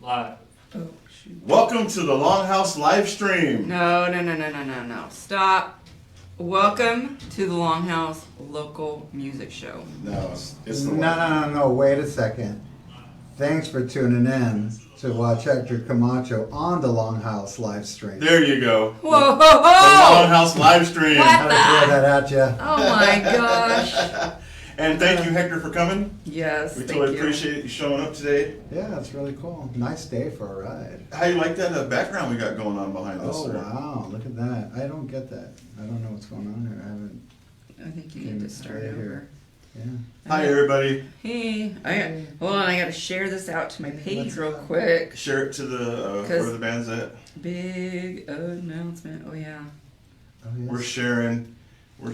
Live. Oh, shoot. Welcome to the Longhouse live stream. No. Stop. Welcome to the Longhouse Local Music Show. No, it's the No. Wait a second. Thanks for tuning in to watch Hector Camacho on the Longhouse live stream. There you go. Whoa, ho, The ho! Longhouse live stream. What? Had to throw that at you. Oh my gosh. And thank you, Hector, for coming. Yes, We thank totally you. appreciate you showing up today. Yeah, it's really cool. Nice day for a ride. How you like that background we got going on behind us? Oh, sir? wow. Look at that. I don't get that. I don't know what's going on here. I haven't. I think you need to start Right over. here. Yeah. Hi, everybody. Hey, hold on, I gotta share this out to my page real quick. Share it to the where the band's at. Big announcement. Oh yeah. Oh, yes. We're sharing. We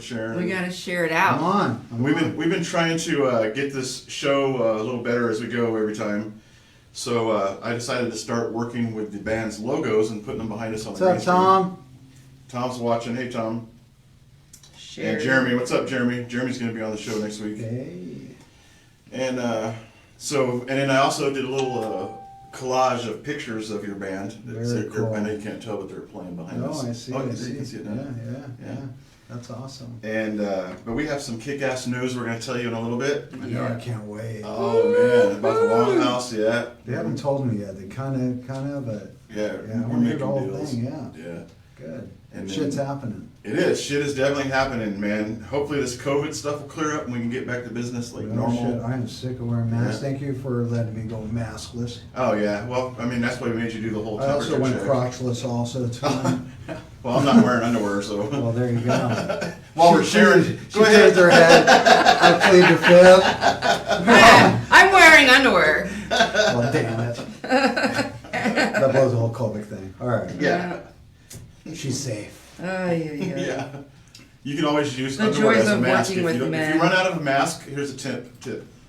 gotta share it Come out. on. We've been trying to get this show a little better as we go every time. So I decided to start working with the band's logos and putting them behind us on What's the green up, screen. Tom? Tom's watching. Hey, Tom. Share. And Jeremy. What's up, Jeremy? Jeremy's going to be on the show next week. Hey. And then I also did a little collage of pictures of your band. Very cool. I know you can't tell, but they're playing behind Oh, us. I see. Oh, I you see. can see it now. Yeah. That's awesome. And but we have some kick-ass news we're going to tell you in a little bit. I know. I can't wait. Oh man, about the Longhouse, yeah. They haven't told me yet. They kind of, but Yeah, yeah, I we're want to hear making the whole deals. thing. Yeah, Yeah. good. And Shit's then- happening. It is. Shit is definitely happening, man. Hopefully this COVID stuff will clear up and we can get back to business like Oh, normal. shit, I am sick of wearing masks. Yeah. Thank you for letting me go maskless. Oh yeah. Well, I mean that's why we made you do the whole I also temperature went check. crotchless also. It's fine. Well, I'm not wearing underwear, so. Well, there you go. While we're She sharing, cleared- go she ahead. cleared her head. I plead the fifth. I'm wearing underwear. Well, damn it. That blows the whole COVID thing. All right. Yeah. She's safe. Oh, yeah. Yeah. You can always use The underwear joys as a of mask. working If with you, if men. you run out of a mask, here's a tip.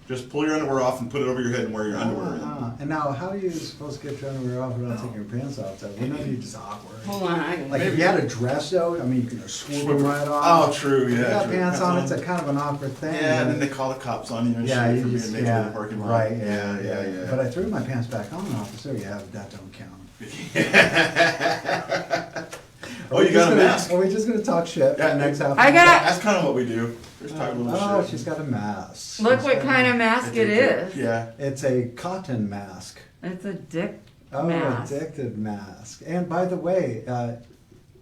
Just pull your underwear off and put it over your head and wear your underwear. And now, how are you supposed to get your underwear off without taking your pants off? Though? We know you're just awkward. Hold on, I can Like if you had a dress though, I mean, you can just swoop them right Oh, off. true. If you Yeah. got true. pants That's on, it's a kind of an awkward thing. Yeah, and then they call the cops on you and Yeah, shit you for being just, naked in yeah, the parking lot. right, Yeah. But I threw my pants back on, officer. Yeah, that don't count. Oh, you got a mask? Are we just gonna talk shit for Yeah, the next half? I an got- That's kind of what we do. Just talk a little Oh, shit. she's got a mask. Look She's what got kind a- of mask it is. Yeah. It's a cotton mask. It's a dick Oh, mask. addicted mask. And by the way,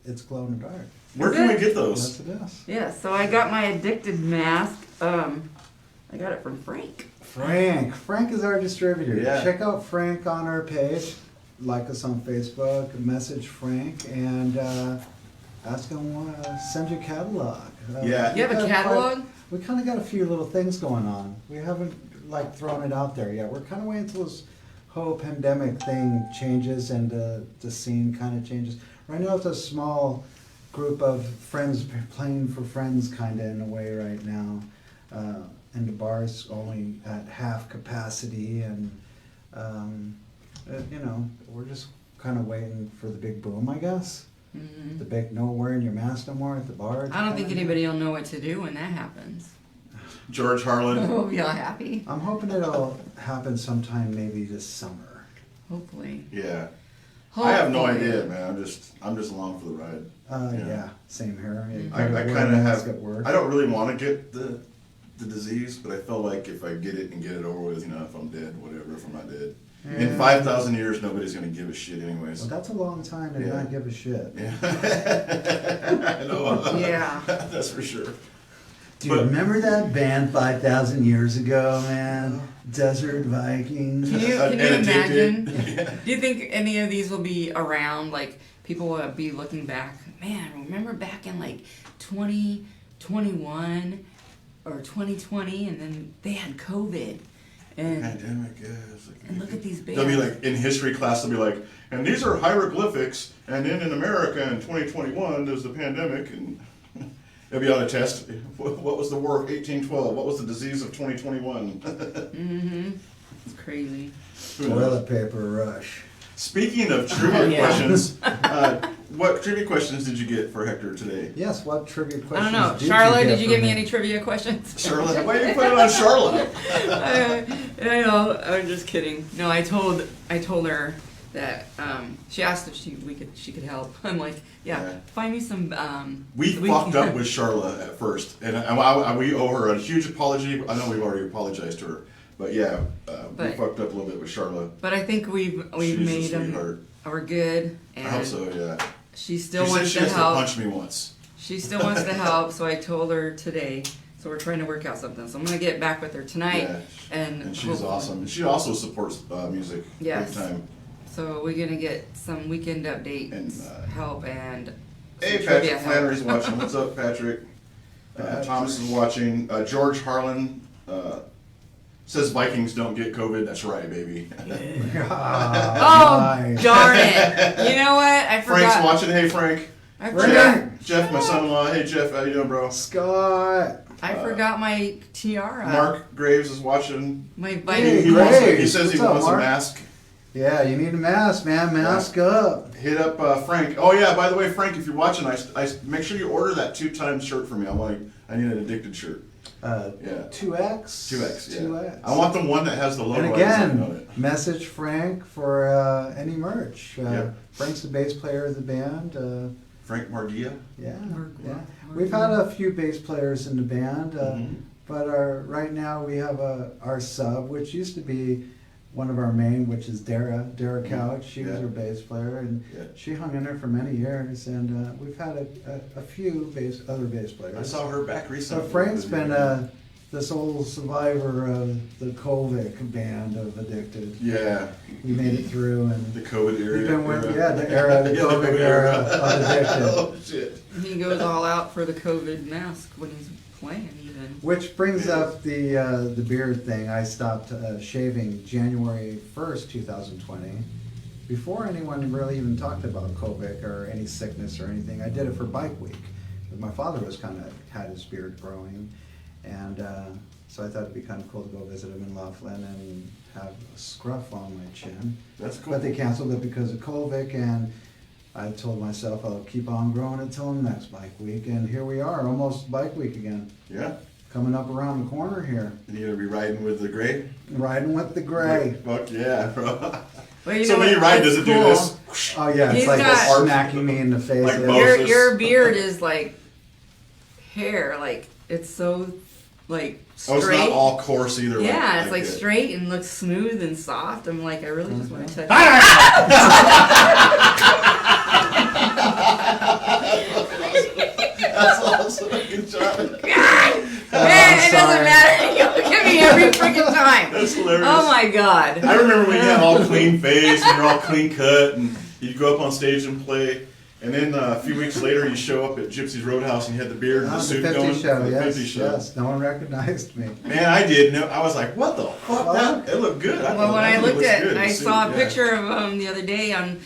it's glow in the dark. Where Is can we it? get Yes, those? it is. Yeah, so I got my addicted mask. I got it from Frank. Frank is our distributor. Yeah. Check out Frank on our page. Like us on Facebook. Message Frank and ask him to send you a catalog. Yeah. You have a we've got catalog? We kind of got a few little things going on. We haven't like thrown it out there yet. We're kind of waiting until this whole pandemic thing changes and the scene kind of changes. Right now it's a small group of friends playing for friends kind of in a way right now. And the bar's only at half capacity and you know, we're just kind of waiting for the big boom, I guess. Mhm. The big no wearing your mask no more at the bar. I don't think anybody will know what to do when that happens. George Harlan. We'll be all happy. I'm hoping it'll happen sometime maybe this summer. Hopefully. Yeah. I have no Hopefully. idea, man. I'm just along for the ride. Yeah. Yeah. Same here. You I gotta wear kind a of mask have. at work. I don't really want to get the disease, but I felt like if I get it and get it over with, you know, if I'm dead, whatever. If I'm not dead, in Yeah. 5,000 years, nobody's gonna give a shit, anyways. Well, that's a long time to Yeah. not give a shit. Yeah. I know. Yeah. That's for sure. Do you But- remember that band 5,000 years ago, man? Desert Vikings. Can you And addicted. imagine? Do you think any of these will be around? Like people will be looking back. Man, remember back in like 2021 or 2020, and then they had COVID. And Pandemic, yeah. It's like, And look at these They'll be bands. like, in history class, they'll be like, and these are hieroglyphics, and then in America in 2021, there's the pandemic, and they'll be on a test. What was the war of 1812? What was the disease of 2021? it's crazy. Who knows? Toilet paper rush. Speaking of trivia yeah. questions, what trivia questions did you get for Hector today? Yes, what trivia I questions don't know. did Charlotte, you get did you for give me me? any trivia questions? Charlotte, why did you put it on Charlotte? I know. I'm just kidding. No, I told her that she asked if she could help. I'm like, yeah. Find me some. We fucked up with Charlotte at first, and we owe her a huge apology. I know we've already apologized to her, but yeah, we fucked up a little bit with Charlotte. But I think we've She's made a them. sweetheart. We're good. And I hope so. Yeah. she still She wants said she to has to help. punch me once. She still wants to help, so I told her today. So we're trying to work out something. So I'm gonna get back with her tonight. Yeah, and she's hopefully- awesome. And she also supports music Yes. big time. So we're gonna get some weekend updates, And, help, and Hey, some trivia Patrick Flannery's help. watching. What's up, Patrick? Thomas is watching. George Harlan says Vikings don't get COVID. That's right, baby. Ah, Oh nice. darn it! You know what? I forgot. Frank's watching. Hey, Frank. I Frank. forgot. Jeff, my son-in-law. Hey, Jeff, how you doing, bro? Scott. I forgot my tiara. Mark Graves is watching. My He, vitamin. he wants. He Graves. says he What's up, wants a Mark? mask. Yeah, you need a mask, man. Mask up. Hit up Frank. Oh yeah, by the way, Frank, if you're watching, I make sure you order that 2x shirt for me. I need an addicted shirt. Yeah. 2X? 2X. Yeah. 2X. I want the one that has the logo And on it. again, message Frank for any merch. Yep. Frank's the bass player of the band. Frank Mardia. Yeah, Mark- yeah. Mark- We've had a few bass players in the band, Mhm. but right now we have our sub, which used to be one of our main, which is Dara Couch. She was Yeah. our bass player, and Yeah. she hung in there for many years. And we've had a few other bass players. I saw her back So recently. Frank's been this old survivor of the COVID band of Addicted. Yeah, We made it through, and the COVID era. we've been with the era, the Yeah, COVID era of Addicted. Oh shit. He goes all out for the COVID mask when he's playing, even. Which brings up the beard thing. I stopped shaving January 1st, 2020. Before anyone really even talked about COVID or any sickness or anything, I did it for Bike Week. My father was had his beard growing, and so I thought it'd be kind of cool to go visit him in Laughlin and have a scruff on my chin. That's cool. But they canceled it because of COVID, and I told myself I'll keep on growing until next Bike Week, and here we are, almost Bike Week again. Yeah. Coming up around the corner here. And you're gonna be riding with the gray? Riding with the gray. Fuck yeah, bro. Well, you So know when what? you ride, It's does it do cool. this? Oh yeah, it's He's like got- smacking me in the face. Like yeah. Moses. Your beard is like hair, like it's so like Oh, straight. it's not all coarse either. Yeah, it's like that. straight and looks smooth and soft. I'm like, I really just want to touch. That's awesome. Good job. Man, it doesn't sorry. matter. You look at me every freaking time. That's hilarious. Oh my god. I remember when you had all clean face and you're all clean cut and you'd go up on stage and play. And then a few weeks later, you show up at Gypsy's Roadhouse and you had the beard and the The suit 50 going. show, The yes, 50 show. yes. No one recognized me. Man, I did. No, I was like, what the fuck? That it looked good. Well, when I looked at, I saw a yeah. picture of him the other day on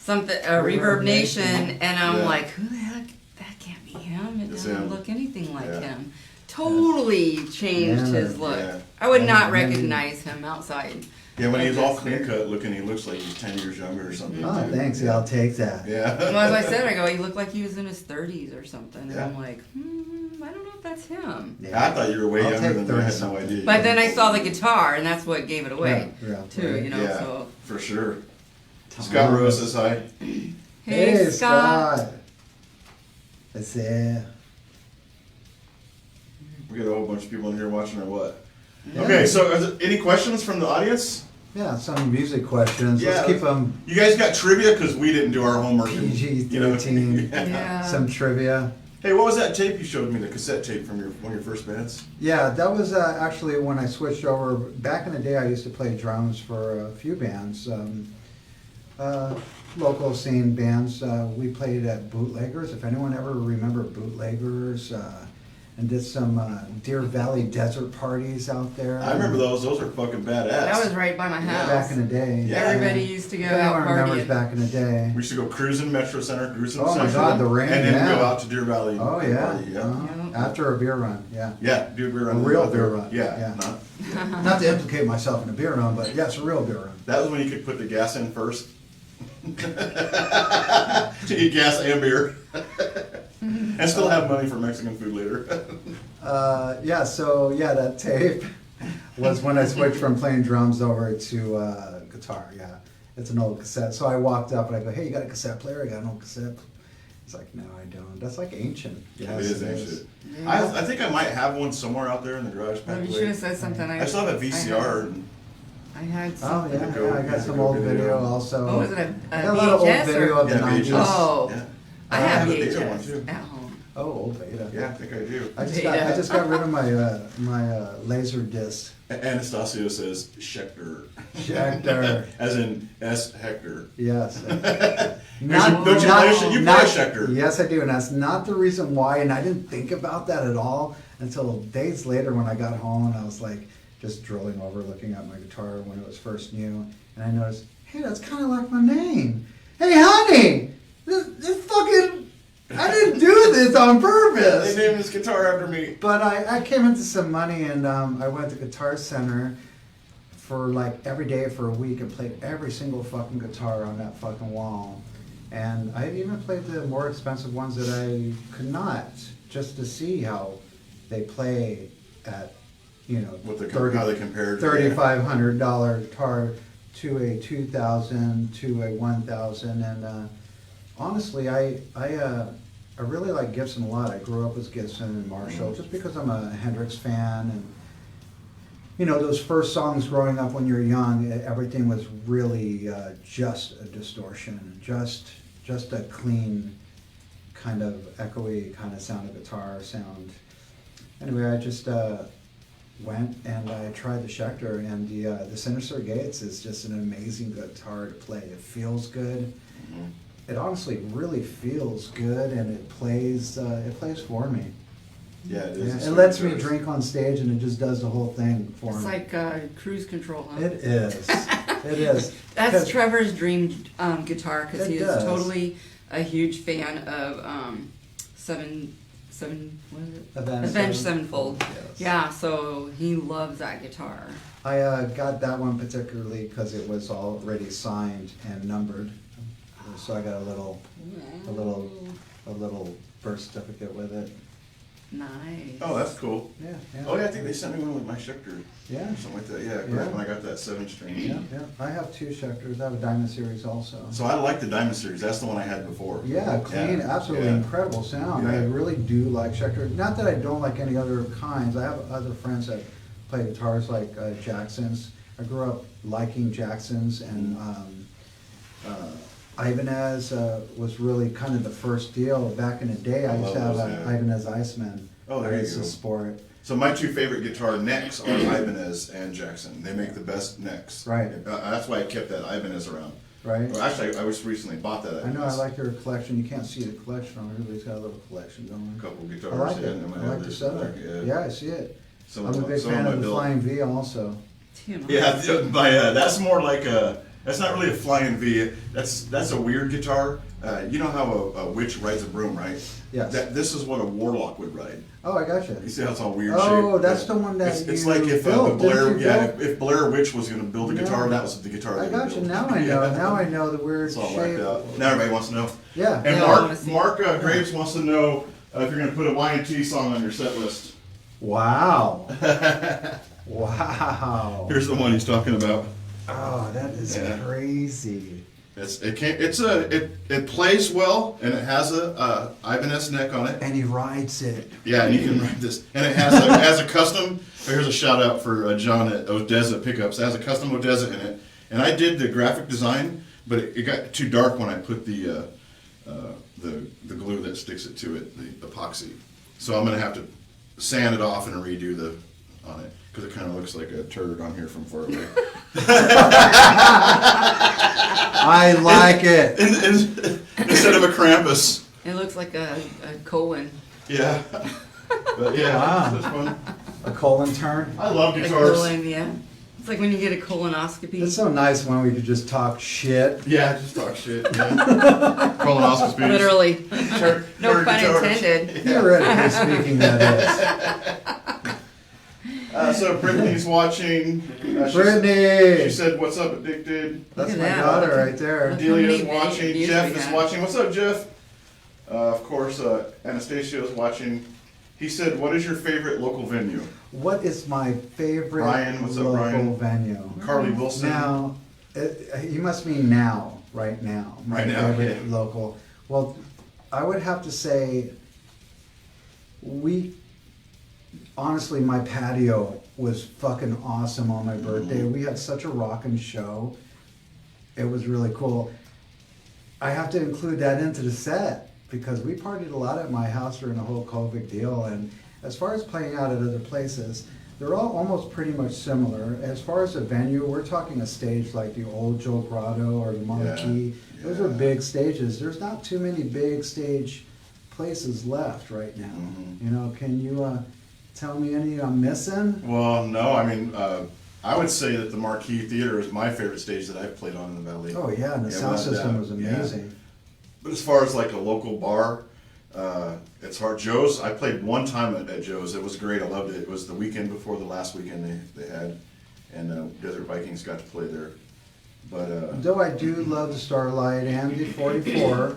something, Reverb Nation, and I'm Yeah. like, who the heck? That can't be him. It It's doesn't him. look anything like Yeah. him. Totally changed Yeah. his look. Yeah. I would not Yeah. recognize him outside. Yeah, when he's all Like clean this. cut looking, he looks like he's 10 years younger or something. Oh, too. thanks. Yeah, I'll take that. Yeah. Well, as I said, I go, he looked like he was in his 30s or something. And Yeah. I'm like, I don't know if that's him. I thought you were way I'll younger take than me. I had no 30-something. idea. But then I saw the guitar, and that's what gave it away, Yeah, too, right. you know, yeah, so. for sure. Scott Rose says hi. Hey, Scott. That's it. We got a whole bunch of people in here watching or what? Yeah. Okay, so are there any questions from the audience? Yeah, some music questions. Yeah. Let's keep them You guys got trivia because we didn't do our homework. and, you know, PG-13. Yeah. Some trivia. Hey, what was that tape you showed me? The cassette tape from one of your first bands? Yeah, that was actually when I switched over. Back in the day, I used to play drums for a few bands, local scene bands. We played at Bootleggers. If anyone ever remember Bootleggers, and did some Deer Valley desert parties out there. I remember those. Those are fucking badass. That was right by my house. Back in the day. Yeah. Everybody used to go If out anyone remembers partying. back in the day. We used to go cruising Metro Center, cruising Oh my Central, God, the rain, and then yeah. go out to Deer Valley. Oh and yeah. party, Yeah. After a beer run, yeah. Yeah, do a beer run. A real out there. beer run, Yeah. yeah. Not, Not to implicate myself in a beer run, but yes, a real beer run. that was when you could put the gas in first. To eat gas and beer. And still have money for Mexican food later. That tape was when I switched from playing drums over to guitar, yeah. It's an old cassette. So I walked up and I go, hey, you got a cassette player? I got an old cassette. He's like, no, I don't. That's like ancient. It is ancient. Yeah. I think I might have one somewhere out there in the garage Well, back you should have said something. I still have a VCR. I had Oh some. yeah, I got some old video also. What was it? I A got a lot of old VHS video or? of the Yeah, 90s. VHS. Oh, Yeah. I I have have a beta one, VHS too. at home. Oh, old beta. Yeah, I think I do. I Beta. just got rid of my laser disc. Anastasio says Schecter. Schecter. As in S. Hector. Yes. Don't you play you play Schecter? Yes, I do, and that's not the reason why. And I didn't think about that at all until days later when I got home and I was like just drilling over, looking at my guitar when it was first new, and I noticed, hey, that's kind of like my name. Hey, honey, this fucking. I didn't do this on purpose. They named this guitar after me. But I came into some money and I went to Guitar Center for like every day for a week and played every single fucking guitar on that fucking wall. And I even played the more expensive ones that I could not, just to see how they play at, How they compared. $3,500 guitar to a $2,000 to a $1,000. And honestly, I really like Gibson a lot. I grew up with Gibson and Marshall just because I'm a Hendrix fan, and those first songs growing up when you're young, everything was really just a distortion, just a clean kind of echoey kind of sound of guitar sound. Anyway, I just went and I tried the Schecter, and the Sinister Gates is just an amazing guitar to play. It feels good. Mhm. It honestly really feels good, and it plays for me. Yeah, it Yeah, is. it lets me drink on stage, and it just does the whole thing for It's me. like cruise control, huh? It is. It is. That's 'Cause- Trevor's dream guitar because It he is does. totally a huge fan of what is it? Avenged Sevenfold. Yes. Yeah, so he loves that guitar. I got that one particularly because it was already signed and numbered, so I got a little birth certificate with it. Nice. Oh, that's cool. Yeah. Oh yeah, I think they sent me one with my Schecter. Yeah. Or something like that. Yeah, Yeah. when I got that 7-string. Yeah. I have two Schecters. I have a Diamond Series also. So I like the Diamond Series. That's the one I had before. Yeah, clean, Yeah. absolutely Yeah. incredible sound. I Yeah. really do like Schecter. Not that I don't like any other kinds. I have other friends that play guitars like Jacksons. I grew up liking Jacksons, and Ibanez was really kind of the first deal. Back in the day, I used to have love an those, yeah. Ibanez Iceman. Oh, there I you used to go. sport. So my two favorite guitar necks are Ibanez and Jackson. They make the best necks. Right. That's why I kept that Ibanez around. Right? Well, actually, I just recently bought that I know, I Ibanez. like your collection. You can't see the collection on here, but he's got a little collection going. A couple I guitars. like it. and I my like the others setup. there, Yeah, I see it. Some I'm a of my- big some fan my of the build. Flying V also. Tim, Yeah, that's more like that's not really a flying V. That's a weird guitar. You know how a witch rides a broom, right? Yes. This is what a warlock would ride. Oh, I gotcha. You see how it's all weird Oh, shaped? that's the one that it's you like if built, Blair, didn't you yeah, build? if Blair Witch was going to build a guitar, Yeah. that was the guitar. I they would got you. build. Now I know. Yeah. Now I know the weird It's all shape. whacked out. Now everybody wants to know. Yeah. And Yeah, I Mark, wanna see. Mark Graves wants to know if you're going to put a Y&T song on your set list. Wow. Wow. Here's the one he's talking about. Oh, that is Yeah. crazy. It plays well, and it has a Ibanez neck on it. And he rides it. Yeah, and you can ride this, and it has a custom. Here's a shout out for John at Odessa Pickups. It has a custom Odessa in it, and I did the graphic design, but it got too dark when I put the glue that sticks it to it, the epoxy. So I'm gonna have to sand it off and redo on it because it kind of looks like a turd on here from far away. I like it. Instead of a Krampus. it looks like a colon. Yeah. But yeah, Wow. that's fun. A colon turn. I love Like guitars. colon, yeah. It's like when you get a colonoscopy. It's so nice when we could just talk shit. Yeah, just talk shit. Yeah. Colonoscopy. Literally. No Turn pun guitars. intended. Theoretically speaking, that So Brittany's watching. is. Brittany! She said, "What's up, Addicted?" That's Look at my that. daughter right there. Look. Delia's How many watching. views Jeff we is got. watching. What's up, Jeff? Of course, Anastasia's watching. He said, "What is your favorite local venue?" What is my favorite Brian, what's up, local Brian? venue? Carly Wilson. Now, you must mean now, right now. My Right now, favorite yeah. local. Well, I would have to say, honestly, my patio was fucking awesome on my birthday. Mm-hmm. We had such a rockin' show. It was really cool. I have to include that into the set because we partied a lot at my house during the whole COVID deal. And as far as playing out at other places, they're all almost pretty much similar. As far as a venue, we're talking a stage like the old Joe Grotto or the Marquee. Yeah, Those yeah. are big stages. There's not too many big stage places left right now. Mhm. You know, can you tell me any I'm missing? Well, no, I mean, I would say that the Marquee Theater is my favorite stage that I've played on in the Valley. Oh yeah, and the Yeah, sound without system doubt, was yeah. amazing. But as far as like a local bar, it's hard. Joe's, I played one time at Joe's. It was great. I loved it. It was the weekend before the last weekend they had, and Desert Vikings got to play there. But Though I do love the Starlight and the 44,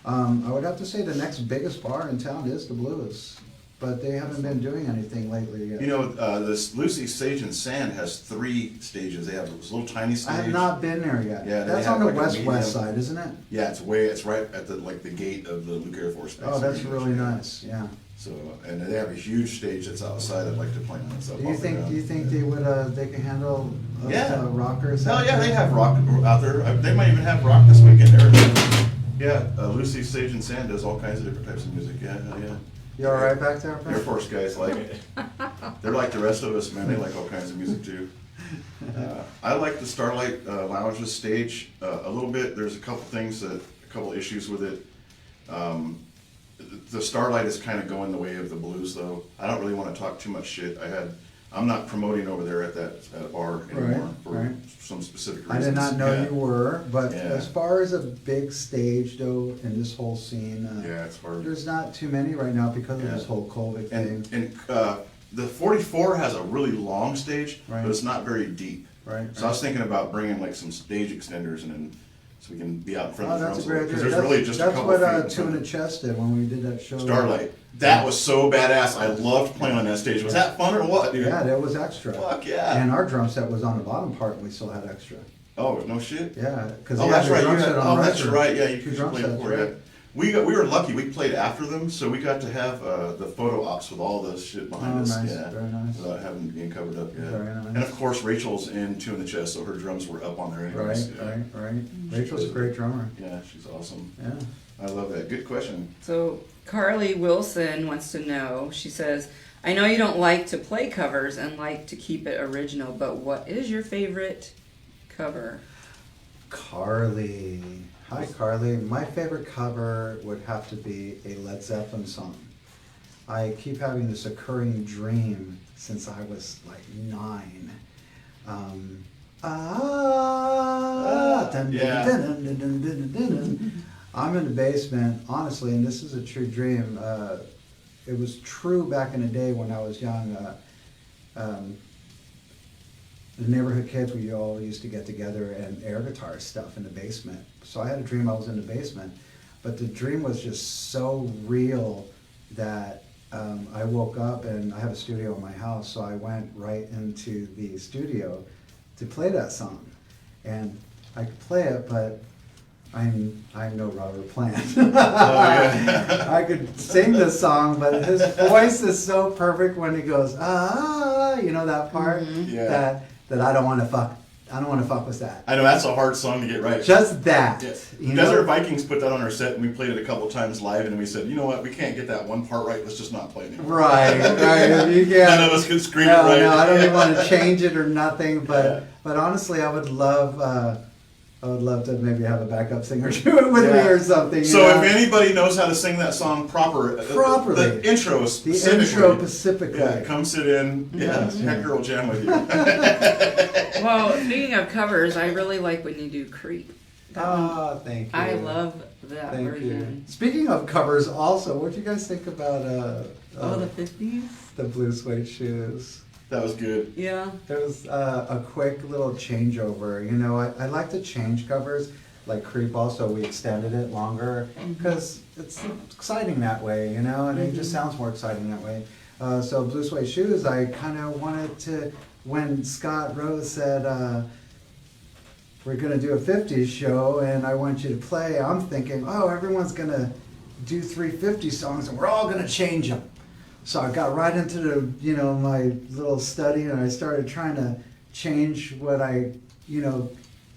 I would have to say the next biggest bar in town is the Blues, but they haven't been doing anything lately yet. you know, this Lucy's Stage and Sand has 3 stages. They have this little tiny stage. I have not been there yet. Yeah, they That's have on the like a west medium- side, isn't it? Yeah, it's right at the gate of the Luke Air Force Base. Oh, that's really nice. Yeah. So, and they have a huge stage that's outside. I'd like to play on it. So Do you think they would they can handle Yeah. rockers? Hell out yeah, there? they have rock out there. They might even have rock this weekend. Yeah, Lucy's Sage and Sand does all kinds of different types of music. Yeah, hell yeah. You all right back there? Air Ben? Force guys like it. They're like the rest of us, man. They like all kinds of music too. I like the Starlight Lounge's stage a little bit. There's a couple issues with it. The Starlight is kind of going the way of the Blues, though. I don't really want to talk too much shit. I'm not promoting over there at that bar anymore for right. some specific I reasons. did not know Yeah. you were, but Yeah. as far as a big stage though, in this whole scene, Yeah, it's hard. there's not too many right now because of Yeah. this whole COVID thing. And the 44 has a really long stage, Right. but it's not very deep. Right. So I was thinking about bringing like some stage extenders and then so we can be out in front Oh, of the that's a drums great idea. because there's really just a That's couple what feet. in Two in front the of Chest did when we did that show. Starlight. That was so badass. I loved playing on that stage. Was that fun or what, dude? Yeah, that was extra. Fuck yeah. And our drum set was on the bottom part, and we still had extra. Oh, no shit. Yeah, because Oh, that's right. Drum set on That's record. right. Yeah, you Two could drum play sets, before. right? Yeah. We were lucky. We played after them, so we got to have the photo ops with all the shit behind Oh, us. nice. Yeah, Very nice. without having being covered up. Yeah. Very nice. And of course, Rachel's in Two in the Chest, so her drums were up on there Right, anyways. Yeah. right. Rachel's a great drummer. Yeah, she's awesome. Yeah. I love that. Good question. So Carly Wilson wants to know, she says, I know you don't like to play covers and like to keep it original, but what is your favorite cover? Carly. Hi, Carly. My favorite cover would have to be a Led Zeppelin song. I keep having this occurring dream since I was like 9. I'm in the basement, honestly, and this is a true dream. It was true back in the day when I was young. The neighborhood kids, we all used to get together and air guitar stuff in the basement. So I had a dream I was in the basement, but the dream was just so real that I woke up and I have a studio in my house, so I went right into the studio to play that song. And I could play it, but I'm no Robert Plant. I could sing this song, but his voice is so perfect when he goes, you know that part? Yeah. That I don't want to fuck. I don't want to fuck with that. I know that's a hard song to get right. Just that. Yeah. You Desert know? Vikings put that on our set, and we played it a couple times live, and we said, you know what, we can't get that one part right. Let's just not play it anymore. Right. You can't. None of us could scream No, it right. no, I don't even want to change it or nothing. But Yeah. but honestly, I would love I would love to maybe have a backup singer do it with me or something. So if anybody knows how to sing that song properly, the intro specifically. Yeah, come sit in. Yeah, Hector will jam with you. Well, speaking of covers, I really like when you do Creep. Oh, thank you. I love that Thank version. you. Speaking of covers, also, what do you guys think about The 50s? the blue suede shoes? That was good. Yeah. There was a quick little changeover. You know, I like to change covers. Like Creep also, we extended it longer because it's exciting that way, you know, and it just sounds more exciting that way. So Blue Suede Shoes, I kind of wanted to, when Scott Rose said, we're going to do a 50s show and I want you to play, I'm thinking, oh, everyone's going to do 350 songs and we're all going to change them. So I got right into the, you know, my little study and I started trying to change what I, you know,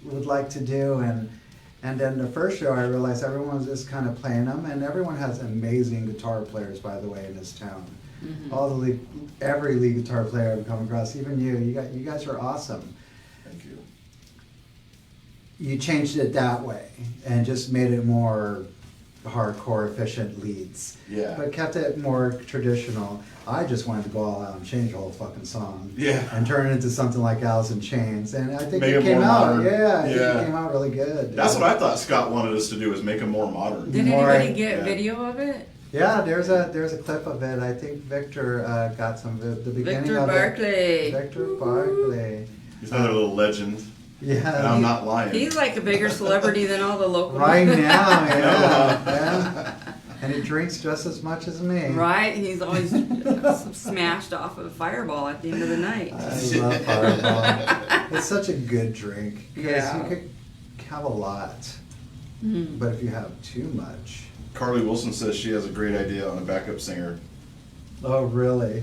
would like to do. And then the first show I realized everyone's just kind of playing them, and everyone has amazing guitar players, by the way, in this town. Every lead guitar player I've come across, even you guys are awesome. Thank you. You changed it that way and just made it more hardcore, efficient leads. Yeah. But kept it more traditional. I just wanted to go all out and change the whole fucking song. Yeah. And turn it into something like Alice in Chains. And I think Make it it came more out. modern. Yeah, I think Yeah. it came out really good. That's what I thought Scott wanted us to do, is make them more modern. Did More- anybody get Yeah. video of it? Yeah, there's a clip of it. I think Victor got some of the beginning Victor of Barclay. it. Victor Barclay. He's another little legend. Yeah. And I'm not lying. He's like a bigger celebrity than all the local Right now, yeah. And he drinks just as much as me. Right? He's always smashed off of a Fireball at the end of the night. I love Fireball. It's such a good drink. Because Yeah. you could have a lot. But if you have too much. Carly Wilson says she has a great idea on a backup singer. Oh, really?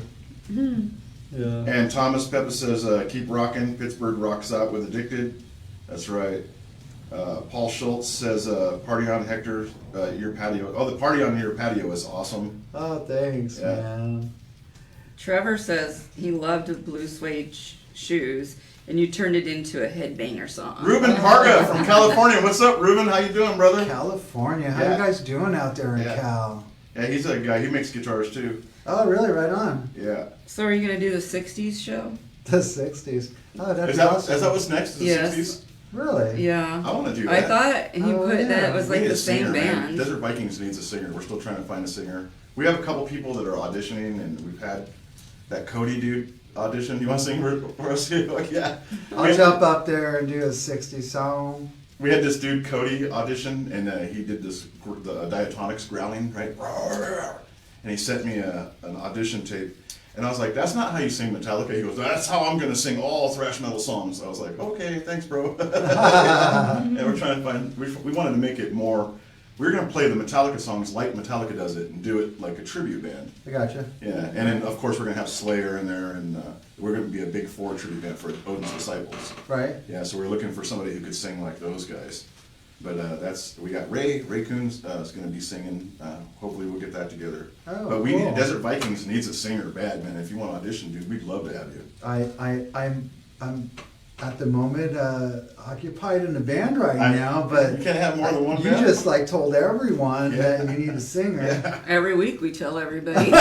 Yeah. And Thomas Peppa says, keep rocking. Pittsburgh rocks out with Addicted. That's right. Paul Schultz says, party on Hector, your patio. Oh, the party on your patio is awesome. Oh, thanks, Yeah. man. Trevor says he loved the blue suede shoes, and you turned it into a headbanger song. Ruben Parga from California. What's up, Ruben? How you doing, brother? California. How Yeah. you guys doing out there in Yeah. Cal? Yeah, he's a guy. He makes guitars too. Oh, really? Right on. Yeah. So are you going to do the 60s show? The 60s. Oh, that's Is that, awesome. is that what's next? The Yes. 60s? Really? Yeah. I want to do I that. thought he Oh, put yeah. that it was We like need the a same singer, man. band. Desert Vikings needs a singer. We're still trying to find a singer. We have a couple people that are auditioning, and we've had that Cody dude audition. You want to sing for us? Like, yeah. I'll jump up there and do a 60s song. We had this dude Cody audition, and he did the diatonics growling, right? And he sent me an audition tape, and I was like, "That's not how you sing Metallica." He goes, "That's how I'm going to sing all thrash metal songs." I was like, "Okay, thanks, bro." And we're trying to find. We wanted to make it more. We were going to play the Metallica songs like Metallica does it, and do it like a tribute band. I gotcha. Yeah, and then of course we're going to have Slayer in there, and we're going to be a big Four tribute band for Odin's Disciples. Right? Yeah, so we're looking for somebody who could sing like those guys. But we got Ray Coons is going to be singing. Hopefully we'll get that together. Oh, but we cool. need Desert Vikings needs a singer bad, man. If you want to audition, dude, we'd love to have you. I'm at the moment occupied in a band right now, but you can't have more than one you band. just like told everyone Yeah. that you need a singer. Yeah. Every week we tell everybody.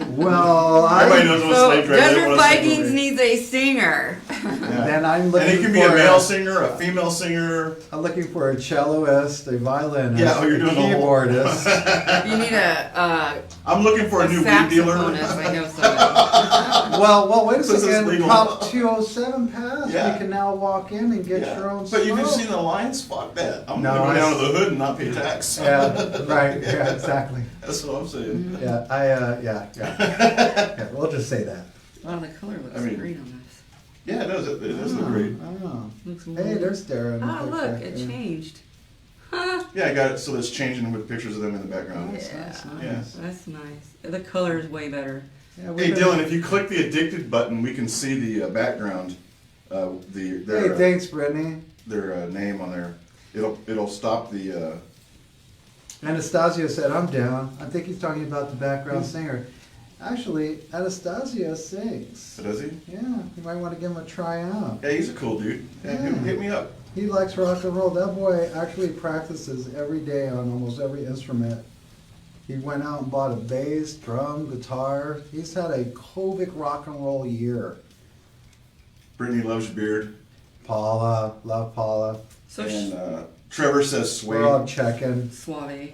Well, Everybody knows what So Slade Drive. They Desert want us to Vikings do it. needs a singer. Yeah. then I'm looking And he can be for a male singer, a female singer. I'm looking for a celloist, a violinist, Yeah, oh, you're a doing the whole- keyboardist. You need a I'm looking for a new weed dealer. saxophonist. I know somebody. well, wait a This is second. legal. Prop 207 passed. Yeah. You can now walk in and get Yeah. your own But you can smoke. see the lines. Fuck that. I'm No, gonna go down I- to the hood and not pay tax. Yeah, right. Yeah, exactly. That's what I'm saying. Yeah, yeah. We'll just say that. Wow, the color looks I mean- great on this. Yeah, it does. It does look great. Oh. Looks Hey, lovely. there's Darren. in the Oh, look, picture. it Yeah. changed. Huh. Yeah, I got it. So that's changing with pictures of them in the background. Nice, Yeah. nice, Yeah. nice. That's nice. The color is way better. Yeah, Hey we're Dylan, gonna- if you click the addicted button, we can see the background, Hey, their thanks, Brittany. name on there. It'll stop the. Anastasio said, I'm down. I think he's talking about the background singer. Actually, Anastasio sings. So does he? Yeah, you might want to give him a try out. Yeah, he's a cool dude. Yeah, Yeah. hit me up. He likes rock and roll. That boy actually practices every day on almost every instrument. He went out and bought a bass, drum, guitar. He's had a COVID rock and roll year. Brittany loves your beard. Paula, love Paula. So And Trevor says We're all suede. checking. suave.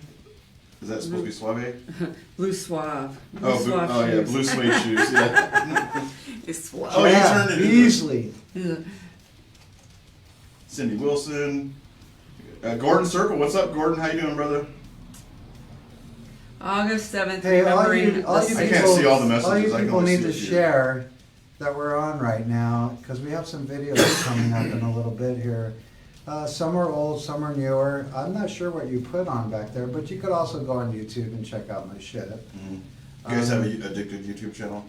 Is that supposed to be suave? Blue suave. Blue Oh, suave yeah, shoes. blue suede shoes. Yeah. It's suave. Oh, you turned it into- Beasley. Yeah. Cindy Wilson. Gordon Circle. What's up, Gordon? How you doing, brother? August 7th, Hey, remembering all you the I people, can't see all the messages. all you I can people only need see to a few. share that we're on right now, because we have some videos coming up in a little bit here. Some are old, some are newer. I'm not sure what you put on back there, but you could also go on YouTube and check out my shit. Mhm. You guys have a Addicted YouTube channel?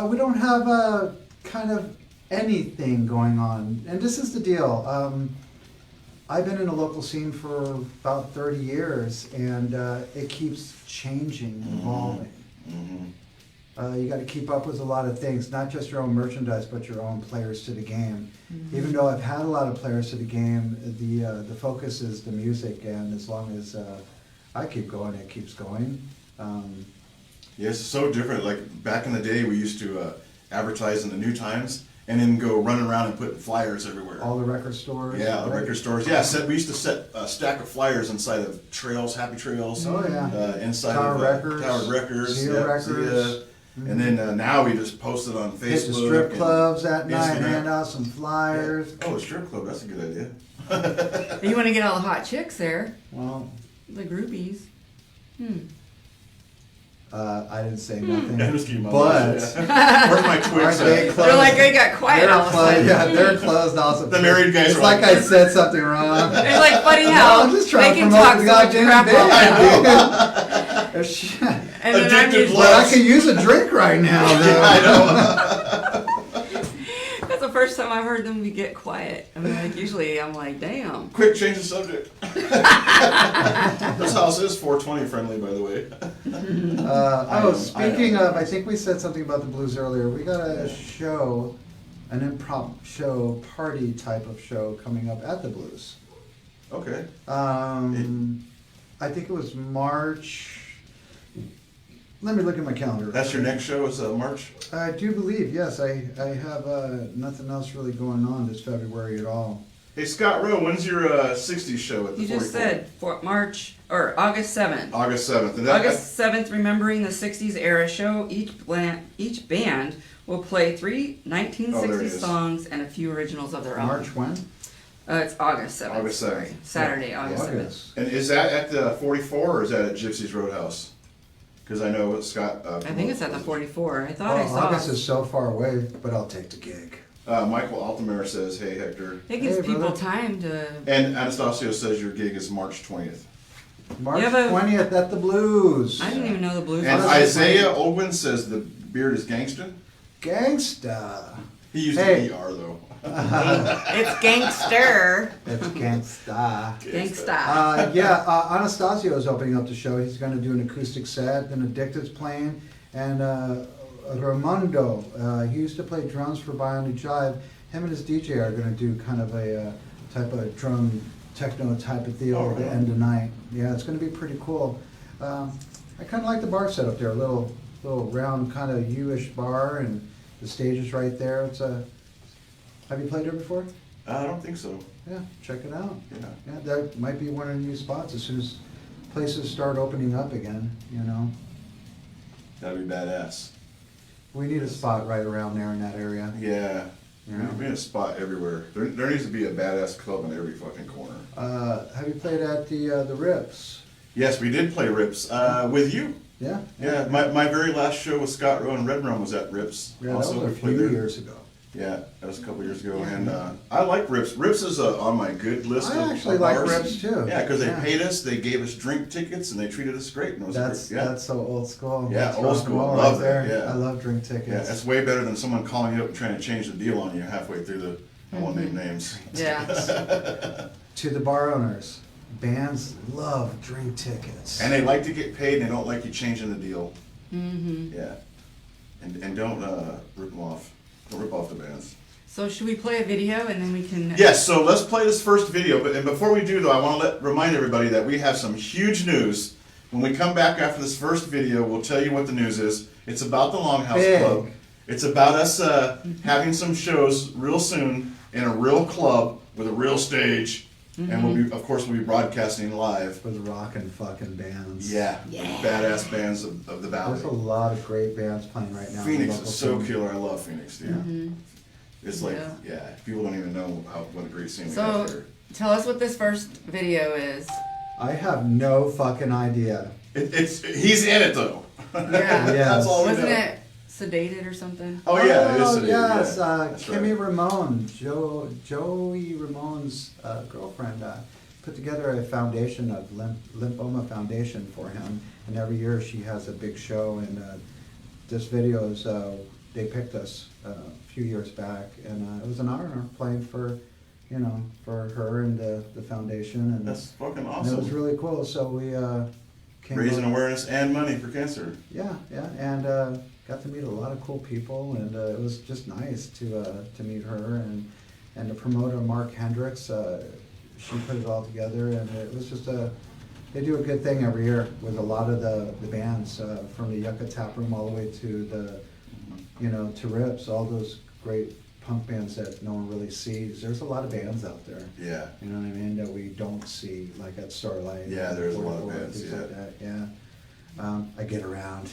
We don't have a kind of anything going on, and this is the deal. I've been in the local scene for about 30 years, and it keeps changing, evolving. Mm-hmm. You got to keep up with a lot of things, not just your own merchandise, but your own players to the game. Even though I've had a lot of players to the game, the focus is the music, and as long as I keep going, it keeps going. Yeah, it's so different. Like back in the day, we used to advertise in the New Times and then go running around and put flyers everywhere. All the record stores. Yeah, the right? record stores. Yeah, we used to set a stack of flyers inside of Trails, Happy Trails. Oh, yeah. Inside Tower of Records, Tower Records. Zia yeah, Records. Zia. And then now we just post it on Facebook. Hit the strip and clubs at night, Instagram. hand out some flyers. Oh, a strip club. That's a good idea. You want to get all the hot chicks there, Well, the groupies. I didn't say nothing. Yeah, just keep my But mouth shut, yeah. Where's my Twix Aren't they at? closed? They're like they got quiet all of a sudden. Yeah, they're closed also. The married guys It's are like like- I said something wrong. It's like funny how I'm just trying they to can promote talk the so much goddamn crap band, all dude. Shit. and then I'm Addicted usually, But I could use a drink right now, though. I know. that's the first time I've heard them get quiet. I mean, like usually I'm like, damn. Quick, change the subject. This house is 420 friendly, by the way. Speaking of, I think we said something about the blues earlier. We got a show, an improv show, party type of show coming up at the Blues. Okay. I think it was March. Let me look at my calendar. That's your next show is March? I do believe, yes. I have nothing else really going on this February at all. Hey, Scott Rowe, when's your 60s show at the You 44? just said for March or August 7th. August 7th. And that, August 7th, remembering the 60s era show. Each band will play 3 Oh, there 1960s it is. songs and a few originals of their own. March when? It's August 7th. August 7th. Sorry. Saturday, August 7th. August. And is that at the 44 or is that at Gypsy's Roadhouse? Because I know Scott. I think it's at the 44. I thought I Well, saw. August is so far away, but I'll take the gig. Michael Altamere says, hey, Hector. It gives Hey, people brother. time to. And Anastasio says your gig is March 20th. March Yeah, but- 20th at the Blues. I didn't even know the blues. And was Isaiah Ogwin says the beard is gangsta. Gangsta. He used Hey. the ER though. It's gangster. It's gangsta. Gangsta. Anastasio is opening up the show. He's going to do an acoustic set. Then Addicted's playing. And Ramondo, he used to play drums for Bionic Jive. Him and his DJ are going to do kind of a type of drum techno type of deal Oh, at the right. end of the night. Yeah, it's going to be pretty cool. I kind of like the bar setup there. A little round kind of U-ish bar, and the stage is right there. Have you played there before? I don't think so. Yeah, check it out. Yeah. Yeah, that might be one of the new spots as soon as places start opening up again, you know. That'd be badass. We need a spot right around there in that area. Yeah. Yeah. We need a spot everywhere. There needs to be a badass club in every fucking corner. Have you played at the Rips? Yes, we did play Rips with you. Yeah? Yeah, my very last show with Scott Rowe and Red Rum was at Rips. Yeah, that was we a played few there. years ago. Yeah, that was a couple years ago, and I like Rips. Rips is on my good list. I actually of like bars. Rips too. Yeah, because they Yeah. paid us, they gave us drink tickets, and they treated us great. And it was That's great. Yeah. that's so old school. Yeah, That's old rock and school. roll Love right that, there. yeah. I love drink Yeah, tickets. that's way better than someone calling you up and trying to change the deal on you halfway through the. I won't name names. Yeah. To the bar owners, bands love drink tickets. And they like to get paid, and they don't like you changing the deal. Mm-hmm. Yeah. And don't rip them off. Don't rip off the bands. So should we play a video and then we can... Yes, so let's play this first video. And before we do, though, I want to remind everybody that we have some huge news. When we come back after this first video, we'll tell you what the news is. It's about the Longhouse Club. It's about us having some shows real soon in a real club with a real stage. And we'll be, of course, we'll be broadcasting live. With rockin' fucking bands. Yeah. Badass bands of the Valley. There's a lot of great bands playing right now. Phoenix is so killer. I love Phoenix, dude. Yeah. It's like, people don't even know what a great scene we So, have here. tell us what this first video is. I have no fucking idea. He's in it, though. Yeah. That's all we know. Wasn't it sedated or something? Oh, yeah, it is Oh, today. yes, Yeah, that's Kimmy right. Ramone, Joey Ramone's girlfriend, put together a foundation of lymphoma foundation for him, and every year she has a big show. And this video is they picked us a few years back, and it was an honor playing for her and the foundation. And That's fucking and awesome. it was really cool. So we came Raising up- awareness and money for cancer. Yeah, and got to meet a lot of cool people, and it was just nice to meet her and to promote Mark Hendricks. She put it all together, and it was just they do a good thing every year with a lot of the bands from the Yucca Tap Room all the way to to Rips, all those great punk bands that no one really sees. There's a lot of bands out there. Yeah. You know what I mean, that we don't see, like at Starlight. Yeah, there's a lot of 44, bands, things yeah. like that, yeah. I get around.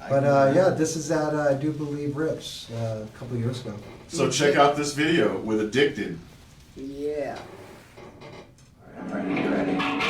I But can- yeah, this is at I do believe Rips a couple years ago. So check out this video with Addicted. Yeah. All right, I'm ready. You ready?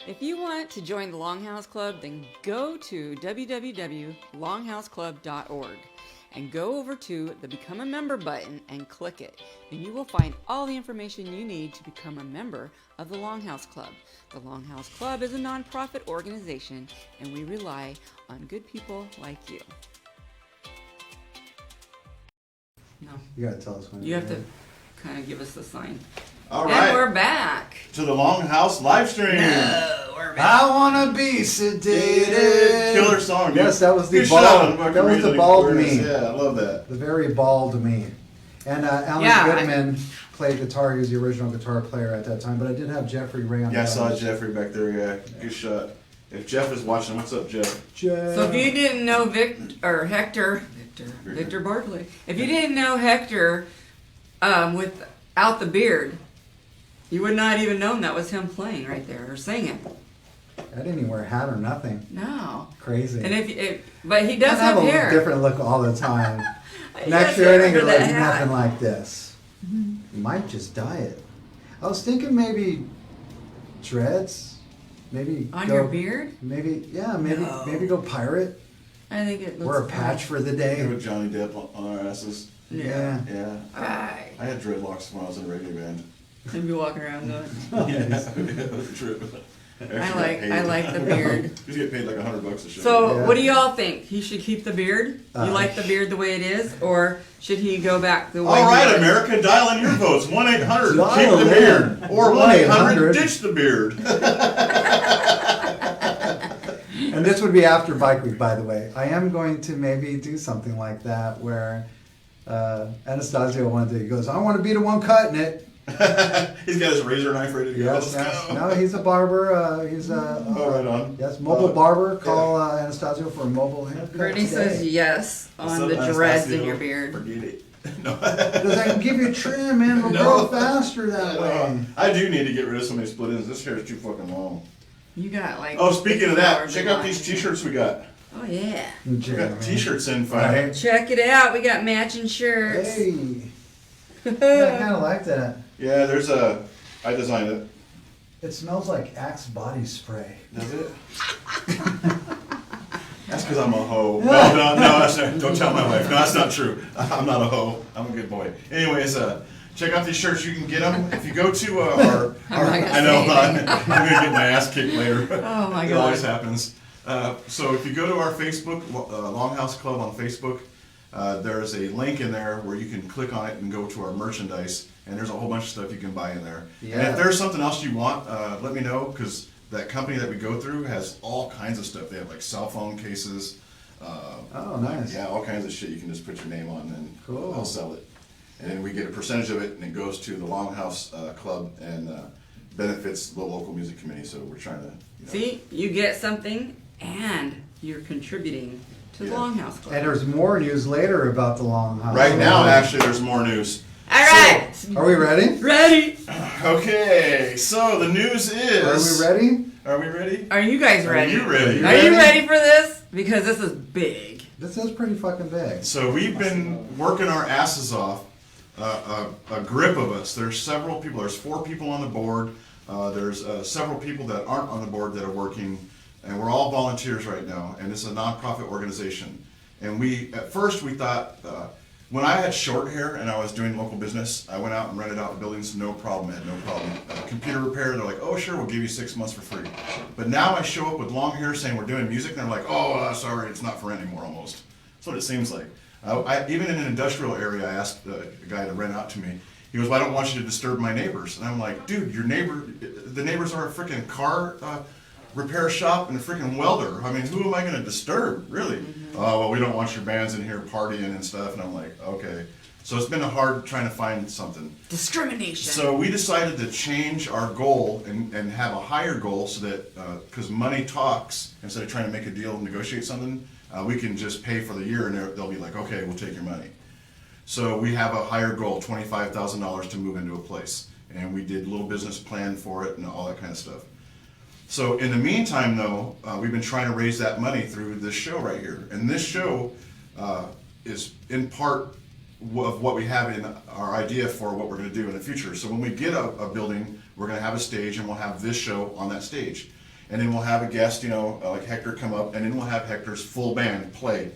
If you want to join the Longhouse Club, then go to www.longhouseclub.org and go over to the Become a Member button and click it. And you will find all the information you need to become a member of the Longhouse Club. The Longhouse Club is a nonprofit organization, and we rely on good people like you. No, You gotta tell us when. you have to kind of give us the sign. All And right. we're back. To the Longhouse live stream. We're back. I wanna be sedated. Killer song, dude. Yes, that was the Good shot on bald. fucking That was the raising bald awareness. me. Yeah, I love that. The very bald me. And Alan Yeah, Goodman played guitar. He was the original guitar player at that time. But I did have Jeffrey Ray on. Yeah, I saw drums. Jeffrey back there. Yeah, good shot. If Jeff is watching, what's up, Jeff? Jeff. So if you didn't know Hector Barkley, if you didn't know Hector without the beard, you would not even known that was him playing right there or singing. I didn't even wear a hat or nothing. No. Crazy. And but he does I have have a hair. different look all the time. He Next has year, I hair think for it'll that look hat. nothing like this. You might just dye it. I was thinking maybe dreads. Maybe On go, your beard? Maybe No. maybe go pirate. I think it looks Wear a patch for the day. With Johnny Depp on our asses. Yeah. Yeah. Right. I had dreadlocks when I was in a reggae band. And be walking around doing. Yeah, it was a trip. I like the beard. You get paid like $100 a show. So, Yeah. what do y'all think? He should keep the beard? You like the beard the way it is, or should he go back the way? All right, he was? America, dial in your votes. 1-800 Dial keep the in. beard, or 1-800 1-800 ditch the beard. And this would be after Bike Week, by the way. I am going to maybe do something like that where Anastasio wanted to, he goes, I want to be the one cutting it. He's got his razor knife ready to go. Yes, Let's yes. go. No, he's a barber. He's a right on. yes, mobile barber. Call Anastasio for a mobile haircut. Brittany today. says yes What's on up, the dreads in Anastasio? your beard. Forget it. No. Because I can give you trim, man. It'll grow faster that way. I do need to get rid of so many split ends. This hair is too fucking long. You got like. Oh, speaking of that, flowers check in out mine. these t-shirts we got. Oh yeah. We got t-shirts in fine. Right. Check it out. We got matching shirts. Hey. Yeah, I kind of like that. Yeah, I designed it. It smells like Axe body spray. Does it? That's because I'm a hoe. No, that's not, don't tell my wife. No, that's not true. I'm not a hoe. I'm a good boy. Anyways, check out these shirts. You can get them if you go to our not gonna I know, say I'm going to get my ass kicked later. Oh my It always god. happens. So if you go to our Facebook, Longhouse Club on Facebook, there's a link in there where you can click on it and go to our merchandise, and there's a whole bunch of stuff you can buy in there. And Yeah. if there's something else you want, let me know, because that company that we go through has all kinds of stuff. They have like cell phone cases. Oh, nice. Yeah, all kinds of shit you can just put your name on and Cool. they'll sell it. And then we get a percentage of it, and it goes to the Longhouse Club and benefits the local music committee. So we're trying to, See, you get something, and you're contributing to the Yeah. Longhouse Club. And there's more news later about the Longhouse. Right now, actually, there's more news. All right. Are we ready? Ready? Okay, so the news is. Are we ready? Are we ready? Are you guys ready? Are you ready? Are you ready for this? Because this is big. This is pretty fucking big. So we've been working our asses off. A grip of us. There's several people. There's 4 people on the board. There's several people that aren't on the board that are working, and we're all volunteers right now. And it's a nonprofit organization. And at first we thought, when I had short hair and I was doing local business, I went out and rented out buildings. No problem. Had no problem. Computer repair. They're like, oh sure, we'll give you 6 months for free. But now I show up with long hair saying we're doing music, and they're like, oh sorry, it's not for rent anymore. Almost. That's what it seems like. Even in an industrial area, I asked a guy to rent out to me. He goes, well, I don't want you to disturb my neighbors. And I'm like, dude, the neighbors are a freaking car repair shop and a freaking welder. I mean, who am I going to disturb, really? Oh, well, we don't want your bands in here partying and stuff. And I'm like, okay. So it's been hard trying to find something. Discrimination. So we decided to change our goal and have a higher goal so that, because money talks, instead of trying to make a deal and negotiate something, we can just pay for the year and they'll be like, okay, we'll take your money. So we have a higher goal, $25,000 to move into a place. And we did a little business plan for it and all that kind of stuff. So in the meantime, though, we've been trying to raise that money through this show right here. And this show is in part of what we have in our idea for what we're going to do in the future. So when we get a building, we're going to have a stage and we'll have this show on that stage. And then we'll have a guest, like Hector come up, and then we'll have Hector's full band play,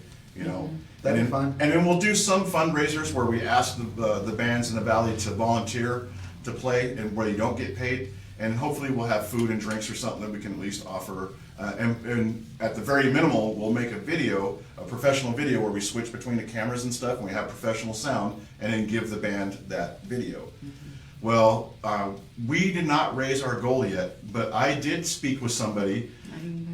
That'd be fun. And then we'll do some fundraisers where we ask the bands in the valley to volunteer to play and where you don't get paid. And hopefully we'll have food and drinks or something that we can at least offer. And at the very minimal, we'll make a professional video where we switch between the cameras and stuff, and we have professional sound, and then give the band that video. Well, we did not raise our goal yet, but I did speak with somebody,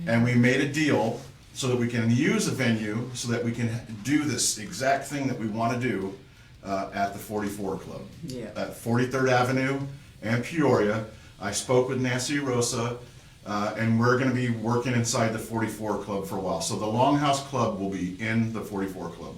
and we made a deal so that we can use a venue so that we can do this exact thing that we want to do at the 44 Club. Yeah. At 43rd Avenue and Peoria. I spoke with Nancy Rosa, and we're going to be working inside the 44 Club for a while. So the Longhouse Club will be in the 44 Club.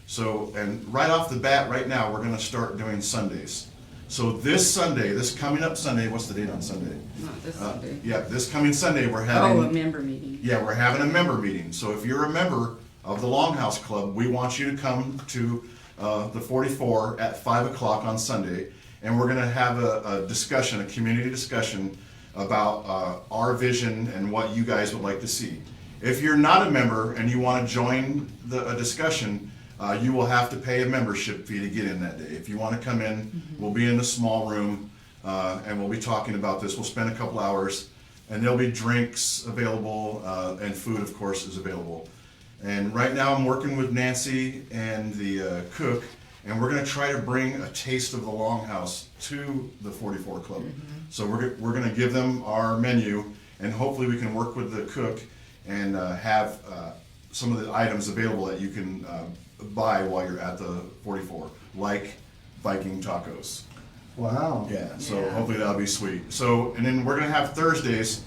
So, and right off the bat, right now, we're going to start doing Sundays. So this Sunday, this coming up Sunday, what's the date on Sunday? Not this Sunday. Yeah, this coming Sunday, we're having... Oh, a member meeting. Yeah, we're having a member meeting. So if you're a member of the Longhouse Club, we want you to come to the 44 at 5 o'clock on Sunday. And we're going to have a discussion, a community discussion about our vision and what you guys would like to see. If you're not a member and you want to join a discussion, you will have to pay a membership fee to get in that day. If you want to come in, we'll be in the small room and we'll be talking about this. We'll spend a couple hours and there'll be drinks available and food, of course, is available. And right now I'm working with Nancy and the cook, and we're going to try to bring a taste of the Longhouse to the 44 Club. So we're going to give them our menu, and hopefully we can work with the cook and have some of the items available that you can buy while you're at the 44, like Viking tacos. Wow. Yeah, so Yeah. hopefully that'll be sweet. So, and then we're going to have Thursdays,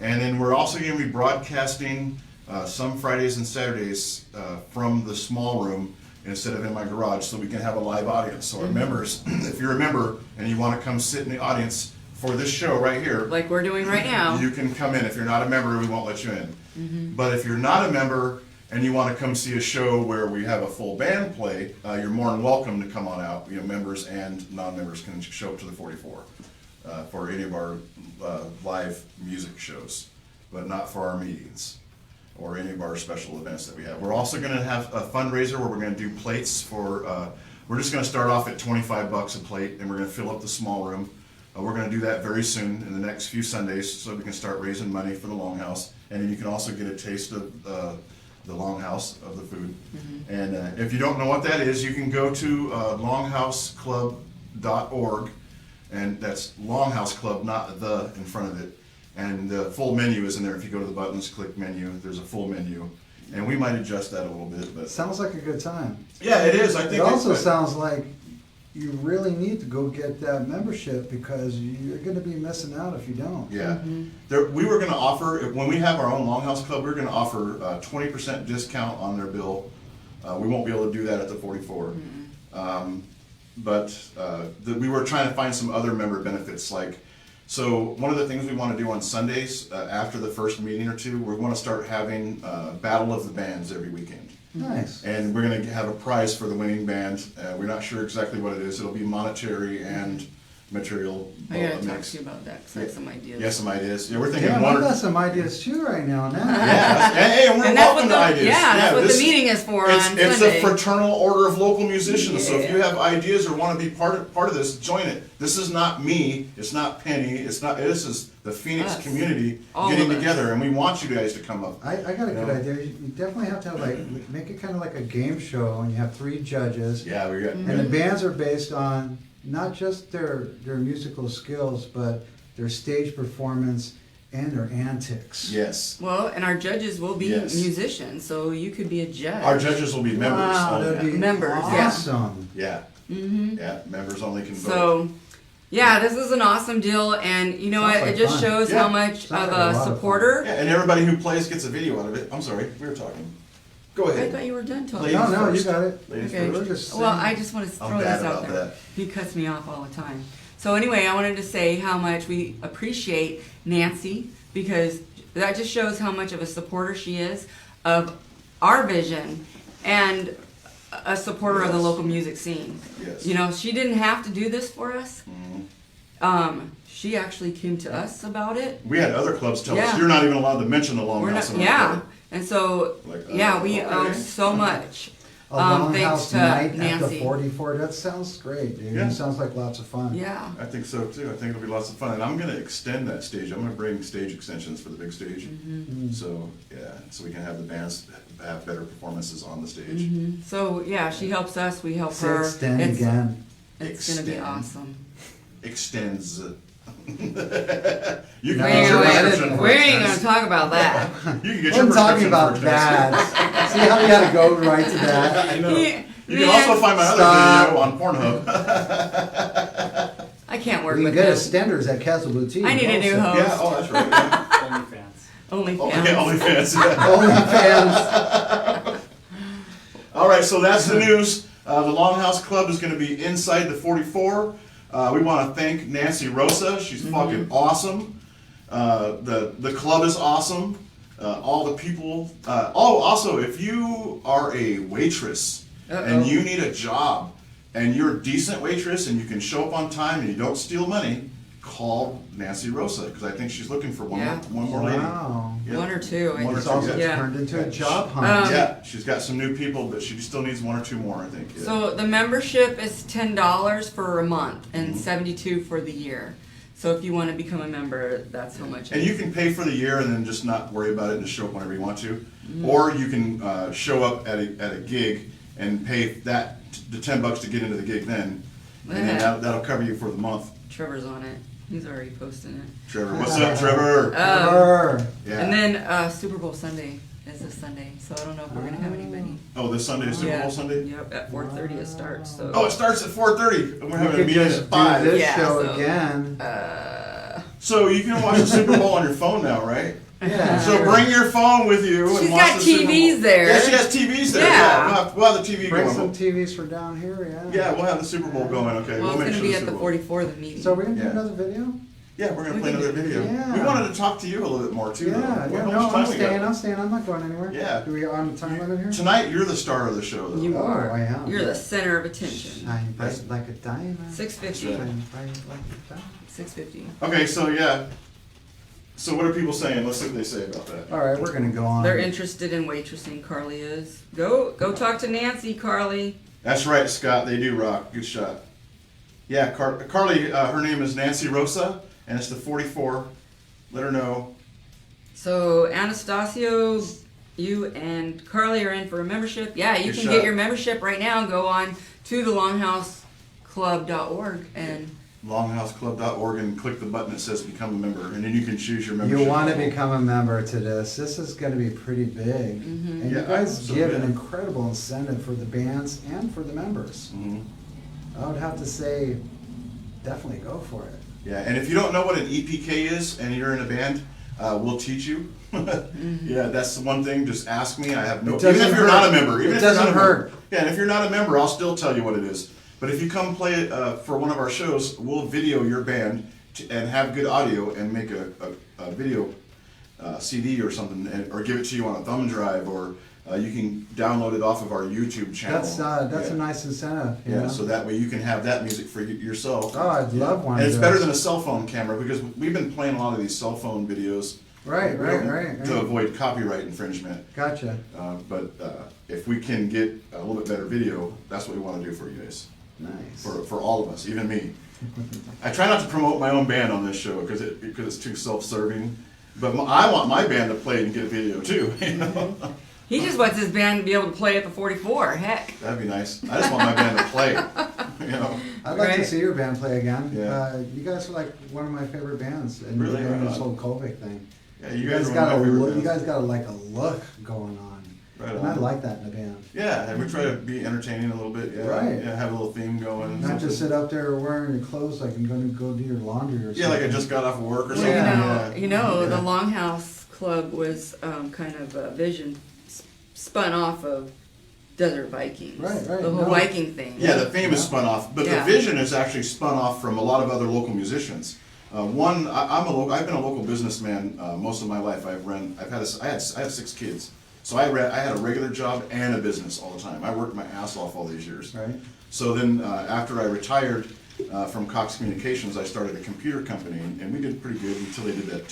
and then we're also going to be broadcasting some Fridays and Saturdays from the small room instead of in my garage, so we can have a live audience. So our members, if you're a member and you want to come sit in the audience for this show right here, Like we're doing right now. you can come in. If you're not a member, we won't let you in. But if you're not a member and you want to come see a show where we have a full band play, you're more than welcome to come on out. You know, members and non-members can show up to the 44 for any of our live music shows, but not for our meetings or any of our special events that we have. We're also going to have a fundraiser where we're going to do plates for, we're just going to start off at $25 a plate, and we're going to fill up the small room. We're going to do that very soon in the next few Sundays so we can start raising money for the Longhouse. And then you can also get a taste of the Longhouse, of the food. And if you don't know what that is, you can go to longhouseclub.org, and that's Longhouse Club, not the in front of it. And the full menu is in there. If you go to the buttons, click menu, there's a full menu. And we might adjust that a little bit, but Sounds like a good time. yeah, it is. I think It also it's- sounds like you really need to go get that membership because you're going to be missing out if you don't. Yeah, we were going to offer, when we have our own Longhouse Club, we're going to offer 20% discount on their bill. We won't be able to do that at the 44. But we were trying to find some other member benefits, like, so one of the things we want to do on Sundays, after the first meeting or two, we're going to start having Battle of the Bands every weekend. Nice. And we're going to have a prize for the winning band. We're not sure exactly what it is. It'll be monetary and material. I gotta talk mix. to you about that because I have some ideas. Yeah, some ideas. Yeah, we're thinking Damn, one I've or got some ideas too right now. yeah, hey, and we're And that's welcome what to the, ideas. yeah, that's what this- the meeting is for It's, on it's Sunday. a fraternal order of local musicians. So if you Yeah. have ideas or want to be part of this, join it. This is not me. It's not Penny. It's not. This is the Phoenix Us. community All getting of us. together, and we want you guys to come up. I got a good Yeah. idea. You definitely have to have make it kind of like a game show, and you have 3 judges. Yeah, we got. And the bands are based on not just their musical skills, but their stage performance and their antics. Yes. Well, and our judges will be Yes. musicians, so you could be a judge. Our judges will be members. Wow, only. that'd be Members, yeah. awesome. Yeah. Yeah, members only can vote. So, yeah, this is an awesome deal, and you know Sounds what? like It just fun. shows Yeah. how much Sounds of like a lot a of fun. supporter. Yeah, and everybody who plays gets a video out of it. I'm sorry, we were talking. Go I ahead. thought you were done talking. Ladies No, you first. got it. Ladies Okay. first. We're just Well, saying. I just want to I'm throw bad this out about there. that. He cuts me off all the time. So anyway, I wanted to say how much we appreciate Nancy, because that just shows how much of a supporter she is of our vision and a supporter of the Yes. local music scene. Yes. You know, she didn't have to do this for us. She actually came to us about it. We had other clubs tell us Yeah. you're not even allowed to mention the We're Longhouse. not, yeah. And so, Like, yeah, we owe okay. so much. A Thanks Longhouse to night at the Nancy. 44. That sounds great, dude. Yeah. It sounds like lots of fun. Yeah. I think so too. I think it'll be lots of fun, and I'm going to extend that stage. I'm going to bring stage extensions for the big stage, so yeah, so we can have the bands have better performances on the stage. So yeah, she helps us. We help Say her. extend it's, again. It's gonna be Extend. awesome. Extends. You can No, get We your I ain't, prescription we for ain't gonna extends. talk about that. You can get I your wasn't talking prescription about for extends. that. See how you had to go right to that? I know. You can also find my other video on Pornhub. I can't work We can with get him. us standards at Castle Boutique. I need a new also. host. Yeah, oh, that's right. Yeah. OnlyFans. Oh, yeah, OnlyFans. Yeah. OnlyFans. All right, so that's the news. The Longhouse Club is going to be inside the 44. We want to thank Nancy Rosa. She's fucking awesome. The club is awesome. All the people. Also, if you are a waitress and you need a job and you're a decent waitress and you can show up on time and you don't steal money, call Nancy Rosa because I think she's looking for one more lady. Wow. Yep. One or two. One or It's two, also yeah. turned into a job hunt. Yeah, she's got some new people, but she still needs one or two more, I think. Yeah. So the membership is $10 for a month and $72 for the year. So if you want to become a member, that's how much. And you can pay for the year and then just not worry about it and just show up whenever you want to. Or you can show up at a gig and pay the $10 to get into the gig then. And then that'll cover you for the month. Trevor's on it. He's already posting it. Trevor, what's up, Trevor? Trevor. And then Super Bowl Sunday is this Sunday, so I don't know if we're gonna have anybody. Oh, this Sunday is Super Bowl Sunday? Yep, at 4:30 it starts. So. Oh, it starts at 4:30 and we're having a We could meeting just at 5. do this Yeah, show so, again. So you can watch the Super Bowl on your phone now, right? Yeah. So bring your phone with you and She's watch got the Super Bowl. TVs there. Yeah, she has TVs there. Yeah. We'll have the TV Bring going. some TVs for down here, yeah. Yeah, we'll have the Super Bowl going. Okay, Well, we'll it's make gonna sure be the at Super the Bowl. 44 the meeting. So we're gonna do Yeah. another video? Yeah, we're gonna We play can another do- video. yeah. We wanted to talk to you a little bit more too. Yeah, though. yeah, How no, much I'm time we got? staying, I'm not going anywhere. Yeah. Do we on time limit here? Tonight, you're the star of the show, though. You Oh, are. I am. You're the center of attention. Shine bright like a diamond. 650. Shine bright like a diamond. 650. Okay, so yeah. So what are people saying? Let's see what they say about that. All right, we're gonna go on. They're interested in waitressing. Carly is. Go talk to Nancy, Carly. That's right, Scott. They do rock. Good shot. Yeah, Carly. Her name is Nancy Rosa, and it's the 44. Let her know. So Anastasio, you and Carly are in for a membership. Yeah, you Good can shot. get your membership right now. Go on to the longhouseclub.org and longhouseclub.org and click the button that says become a member, and then you can choose your membership. You want to become a member to this. This is going to be pretty big. And Yeah, you guys so give good. an incredible incentive for the bands and for the members. I would have to say, definitely go for it. Yeah, and if you don't know what an EPK is and you're in a band, we'll teach you. Yeah, that's the one thing. Just ask me. I have no. It Even doesn't if you're hurt. not a member, even It if you're doesn't not a member. hurt. Yeah, and if you're not a member, I'll still tell you what it is. But if you come play it for one of our shows, we'll video your band and have good audio and make a video CD or something, or give it to you on a thumb drive, or you can download it off of our YouTube channel. That's Yeah. a nice incentive. You Yeah, know? so that way you can have that music for yourself. Oh, I'd love one And of it's better those. than a cell phone camera because we've been playing a lot of these cell phone videos. Right. To avoid copyright infringement. Gotcha. But if we can get a little bit better video, that's what we want to do for you guys. Nice. For all of us, even me. I try not to promote my own band on this show because it's too self-serving. But I want my band to play and get a video too. You know? he just wants his band to be able to play at the 44. Heck. That'd be nice. I just want my band to play. You know. I'd like to Right. see your band play again. Yeah. You guys are like one of my favorite bands, and Really? you're doing Right this on. whole Colvick thing. Yeah, You guys got a are one of my favorite look. You bands. guys got like a look going on, Right and I on. like that in a band. Yeah, and we try to be entertaining a little bit. Yeah, Right. Yeah, have a little theme going. And Not just something. sit up there wearing your clothes like I'm going to go do your laundry or something. Yeah, like I just got off of work or Well, something. you know, Yeah. the Longhouse Club was kind of a vision spun off of Desert Vikings. Right, The whole no. Viking thing. Yeah, the theme is spun off, but Yeah. the vision is actually spun off from a lot of other local musicians. I've been a local businessman most of my life. I had 6 kids, so I had a regular job and a business all the time. I worked my ass off all these years. Right. So then, after I retired from Cox Communications, I started a computer company, and we did pretty good until they did that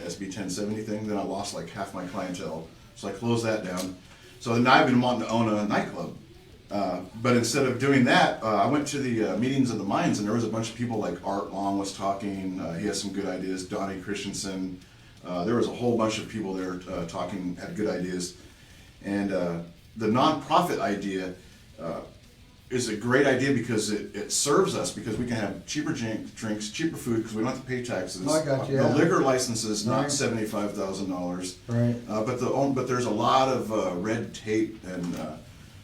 SB 1070 thing. Then I lost like half my clientele, so I closed that down. So now I've been wanting to own a nightclub. But instead of doing that, I went to the meetings of the minds, and there was a bunch of people like Art Long was talking. He has some good ideas. Donnie Christensen. There was a whole bunch of people there talking, had good ideas. And the nonprofit idea is a great idea because it serves us, because we can have cheaper drinks, cheaper food, because we don't have to pay taxes. Oh, I got you, The yeah. liquor license is not Right. $75,000. Right. But there's a lot of red tape and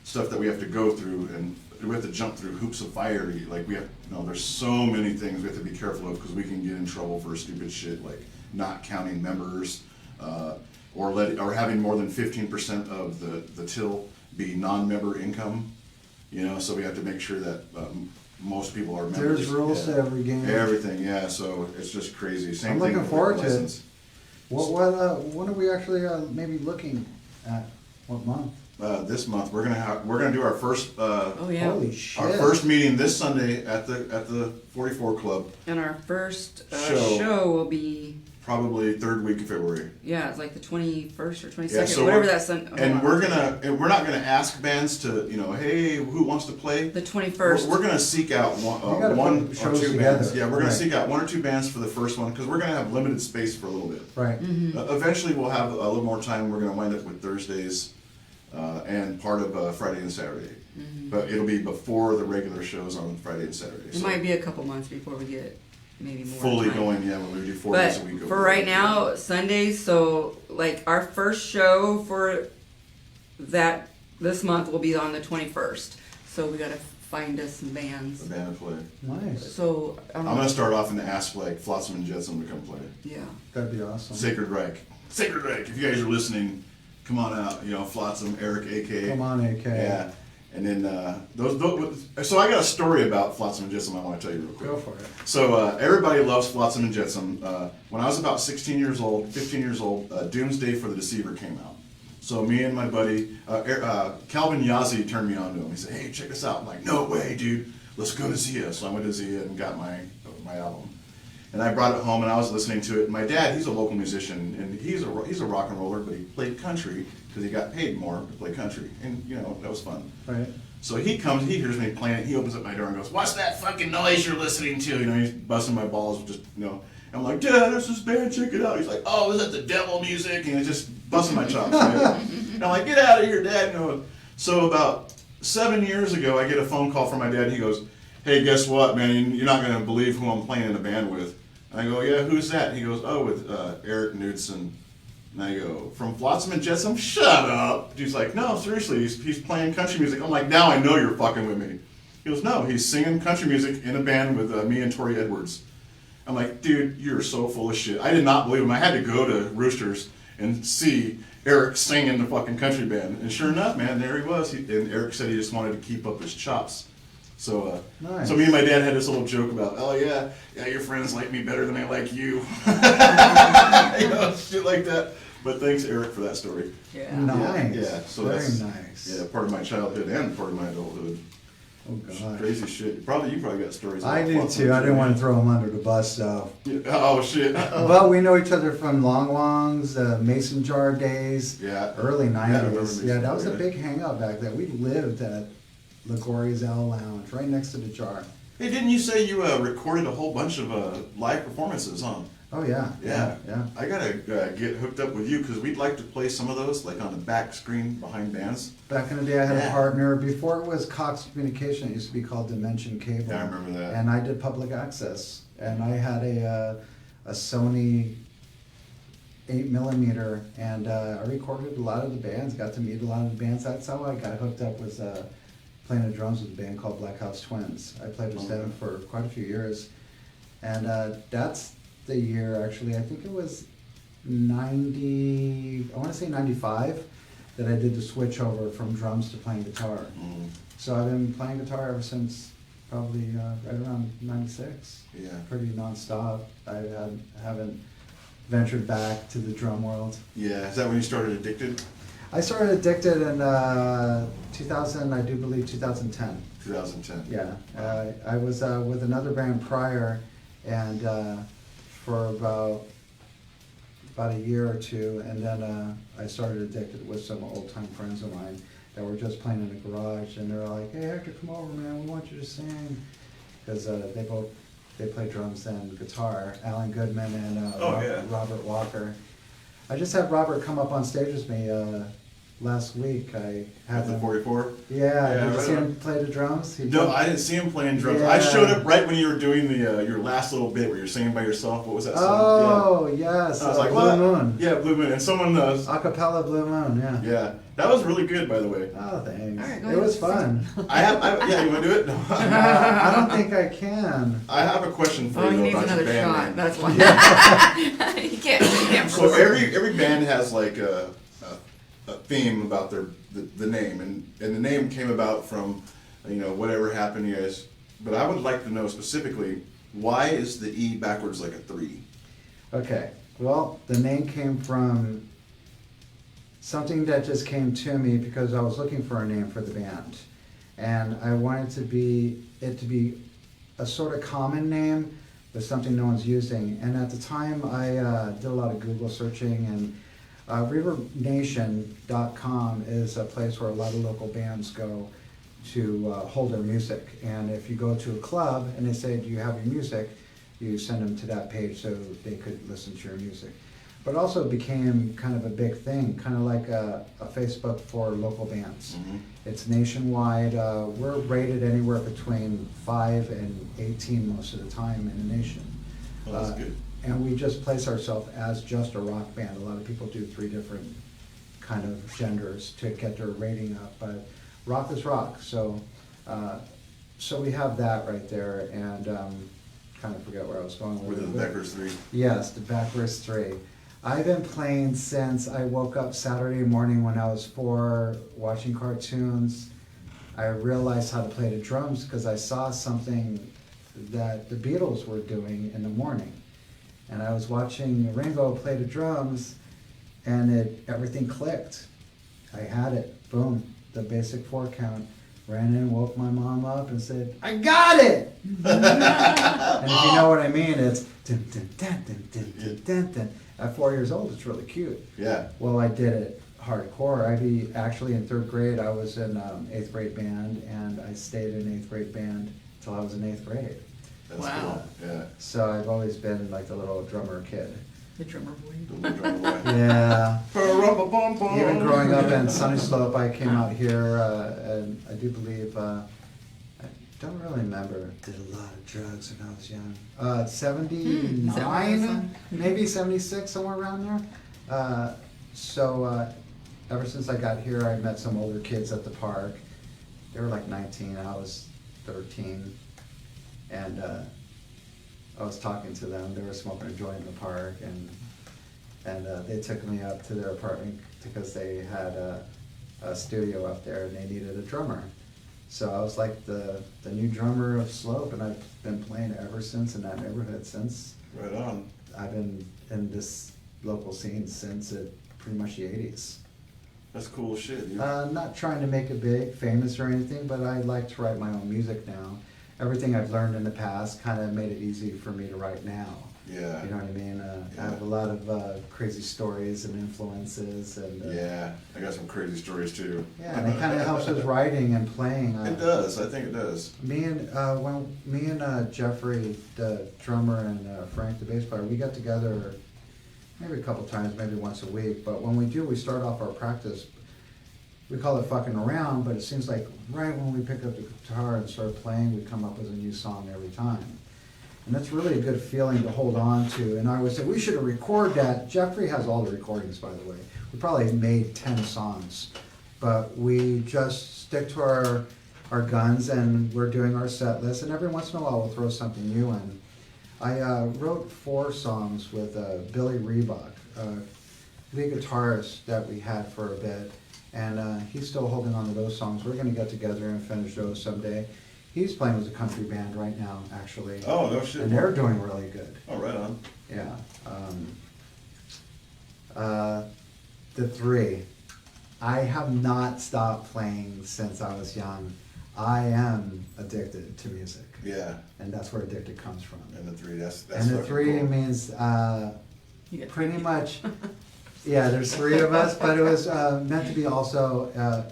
stuff that we have to go through, and we have to jump through hoops of fire. Like we have, there's so many things we have to be careful of because we can get in trouble for stupid shit like not counting members, or having more than 15% of the till be non-member income. So we have to make sure that most people are members. There's rules to every game. Everything, yeah. So it's just crazy. Same I'm thing looking with forward to license. it. When are we actually maybe looking at? What month? This month we're gonna do our first Oh yeah. Holy shit! our first meeting this Sunday at the 44 Club. And our first Show. show will be, Probably third week of February. yeah, it's like the 21st or 22nd, Yeah, so whatever we're- that Sunday. And we're not gonna ask bands to hey, who wants to play? The 21st. We're gonna seek out You gotta one put or shows two together. bands. Yeah, we're gonna Right. seek out one or two bands for the first one because we're gonna have limited space for a little bit. Right. Eventually, we'll have a little more time. We're gonna wind up with Thursdays and part of Friday and Saturday. But it'll be before the regular shows on Friday and Saturday. It might be a couple months before we get maybe more fully time. going. Yeah, when we do 4 But days a week. for right now, Sundays. So like our first show for this month will be on the 21st. So we gotta find us some bands. a band to play. Nice. So I'm gonna start off and ask like Flotsam and Jetsam to come play. Yeah. That'd be awesome. Sacred Reich. Sacred Reich. If you guys are listening, come on out. Flotsam, Eric, AK. Come on, AK. Yeah. And then those. So I got a story about Flotsam and Jetsam I want to tell you real quick. Go for it. So everybody loves Flotsam and Jetsam. When I was about 15 years old, Doomsday for the Deceiver came out. So me and my buddy, Calvin Yazzie turned me on to him. He said, hey, check this out. I'm like, no way, dude. Let's go to Zia. So I went to Zia and got my album. And I brought it home and I was listening to it. And my dad, he's a local musician and he's a rock and roller, but he played country because he got paid more to play country. And, that was fun. Right. So he comes, he hears me playing it, he opens up my door and goes, what's that fucking noise you're listening to? He's busting my balls, I'm like, Dad, there's this band, check it out. He's like, oh, is that the devil music? And he's just busting my chops, right? And I'm like, get out of here, Dad. So about 7 years ago, I get a phone call from my dad. He goes, hey, guess what, man? You're not going to believe who I'm playing in a band with. And I go, yeah, who's that? And he goes, oh, with Eric Knudsen. And I go, from Flotsam and Jetsam? Shut up. He's like, no, seriously, he's playing country music. I'm like, now I know you're fucking with me. He goes, no, he's singing country music in a band with me and Tori Edwards. I'm like, dude, you're so full of shit. I did not believe him. I had to go to Roosters and see Eric sing in the fucking country band. And sure enough, man, there he was. And Eric said he just wanted to keep up his chops. So, Nice. So me and my dad had this little joke about, oh yeah, your friends like me better than I like you. Shit like that. But thanks, Eric, for that story. Yeah. Nice. Yeah, so very that's nice. yeah, part of my childhood and part of my adulthood. Oh gosh. Crazy shit. You probably got stories. I about do Flotsam too. I and didn't want to Jetsam. throw him under the bus, so. Yeah. Oh shit. But we know each other from Long Wongs, Mason Jar days, Yeah. early Yeah, I remember 90s. Mason Yeah, that Jar, was a yeah. big hangout back then. We lived at Ligoria's L Lounge, right next to the jar. Hey, didn't you say you recorded a whole bunch of live performances, huh? Oh yeah. Yeah. Yeah. I gotta get hooked up with you because we'd like to play some of those, like on the back screen behind bands. Back in the day, I had Yeah. a partner. Before it was Cox Communication, it used to be called Dimension Cable. Yeah, I remember that. And I did public access, and I had a Sony 8mm, and I recorded a lot of the bands. Got to meet a lot of the bands. That's how I got hooked up with playing the drums with a band called Black House Twins. I played with them for quite a few years, and that's the year actually. I think it was 90. I want to say 95 that I did the switch over from drums to playing guitar. Mm, So I've been playing guitar ever since probably right around 96. yeah. Pretty nonstop. Haven't ventured back to the drum world. Yeah. Is that when you started Addicted? I started Addicted in 2000, I do believe 2010. 2010. Yeah. I was with another band prior, and for about a year or two, and then I started Addicted with some old-time friends of mine that were just playing in the garage, and they're like, hey, Hector, come over, man, we want you to sing. Because they play drums and guitar, Alan Goodman and Oh, yeah. Robert Walker. I just had Robert come up on stage with me last week. I had At the him. 44? Yeah, did you right see on. him play the drums? No, I didn't see him playing drums. Yeah. I showed up right when you were doing the your last little bit where you're singing by yourself. What was that song? Oh, yes. I was like, Blue what? Moon. Yeah, Blue Moon. And someone knows. Acapella Blue Moon, yeah. Yeah, that was really good, by the way. Oh, thanks. All right, go It ahead. was fun. Yeah, you want to do it? No. I don't think I can. I have a question for Oh, you he though needs about your another band shot. name. That's why. You can't. So every band has like a theme about the name, and the name came about from whatever happened, you guys. But I would like to know specifically, why is the E backwards like a 3? Okay, well, the name came from something that just came to me because I was looking for a name for the band. And I wanted it to be a sort of common name, but something no one's using. And at the time, I did a lot of Google searching, and RiverNation.com is a place where a lot of local bands go to hold their music. And if you go to a club and they say, do you have your music? You send them to that page so they could listen to your music. But also it became kind of a big thing, kind of like a Facebook for local bands. Mm-hmm. It's nationwide. We're rated anywhere between 5 and 18 most of the time in the nation. Well, that's good. And we just place ourselves as just a rock band. A lot of people do 3 different kind of genders to get their rating up, but rock is rock. So we have that right there, and kind of forget where I was going With the backwards 3. Yes, the backwards 3. I've been playing since I woke up Saturday morning when I was 4, watching cartoons. I realized how to play the drums because I saw something that the Beatles were doing in the morning. And I was watching Ringo play the drums, and everything clicked. I had it, boom, the basic 4 count. Ran in, woke my mom up and said, I got it! And if you know what I mean, it's dun, dun, dun, dun, dun, dun, dun, dun. At 4 years old, it's really cute. Yeah. Well, I did it hardcore. Actually in 3rd grade, I was in 8th grade band, and I stayed in 8th grade band until I was in 8th grade. That's Wow. cool. Yeah. So I've always been like the little drummer kid. The drummer boy. The little drum boy. Yeah. Ba-rum-ba-bum-bum. Even growing up in Sunny Slope, I came out here, and I do believe, I don't really remember, did a lot of drugs when I was young. 79, maybe 76, somewhere around there. Ever since I got here, I met some older kids at the park. They were like 19, I was 13. And I was talking to them. They were smoking a joint in the park, and they took me up to their apartment because they had a studio up there and they needed a drummer. So I was like the new drummer of Slope, and I've been playing ever since in that neighborhood since. Right on. I've been in this local scene since pretty much the 80s. That's cool shit. Dude. Not trying to make it big, famous or anything, but I like to write my own music now. Everything I've learned in the past kind of made it easy for me to write now. Yeah. You know what I mean? Yeah. I have a lot of crazy stories and influences, and Yeah, I got some crazy stories too. yeah, and it kind of helps with writing and playing. It does. I think it does. Me and Jeffrey, the drummer, and Frank, the bass player, we got together maybe a couple times, maybe once a week. But when we do, we start off our practice. We call it fucking around, but it seems like right when we pick up the guitar and start playing, we come up with a new song every time. And that's really a good feeling to hold on to. And I always say, we should record that. Jeffrey has all the recordings, by the way. We probably made 10 songs. But we just stick to our guns, and we're doing our set list. And every once in a while, we'll throw something new in. I wrote 4 songs with Billy Reebok, lead guitarist that we had for a bit. And he's still holding on to those songs. We're going to get together and finish those someday. He's playing with a country band right now, actually. Oh, no shit. And they're doing really good. Oh, right on. Yeah. The 3. I have not stopped playing since I was young. I am addicted to music. Yeah. And that's where addicted comes from. And the 3, that's And the fucking 3 cool. means You get pretty much, yeah, there's 3 of us, but it was meant to be also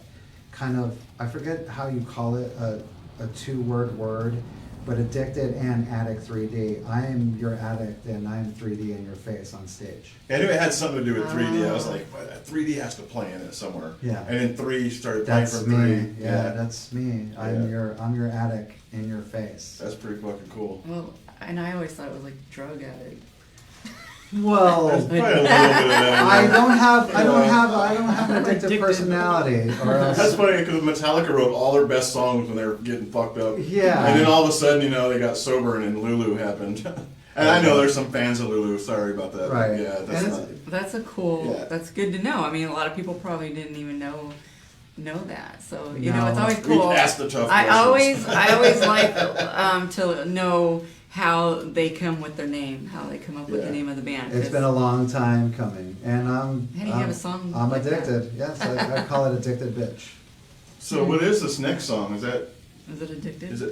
kind of, I forget how you call it, a 2-word word, but Addicted and Addict3d. I am your addict and I'm 3D in your face on stage. I knew it had something to do with 3D. I was like, well, 3D has to play in it somewhere. Yeah. And then 3 started playing That's from me. 3. Yeah, that's me. I'm Yeah. your addict in your face. That's pretty fucking cool. Well, and I always thought it was like drug addict. Well, There's probably a little bit of that. I in there. don't have an addictive personality, or else. That's funny because Metallica wrote all their best songs when they were getting fucked up. Yeah. And then all of a sudden, they got sober and then Lulu happened. And I know there's some fans of Lulu. Sorry about that. Right. Yeah, that's And not. That's a cool. Yeah. That's good to know. I mean, a lot of people probably didn't even know that. So No. it's always We cool. asked the tough I questions. always like to know how they come with their name, how they come up with the Yeah. name of the band. It's been a long time coming, and How do you have a song I'm like that? addicted. Yes, I call it Addicted Bitch. So what is this next song? Is that Is it addicted? is that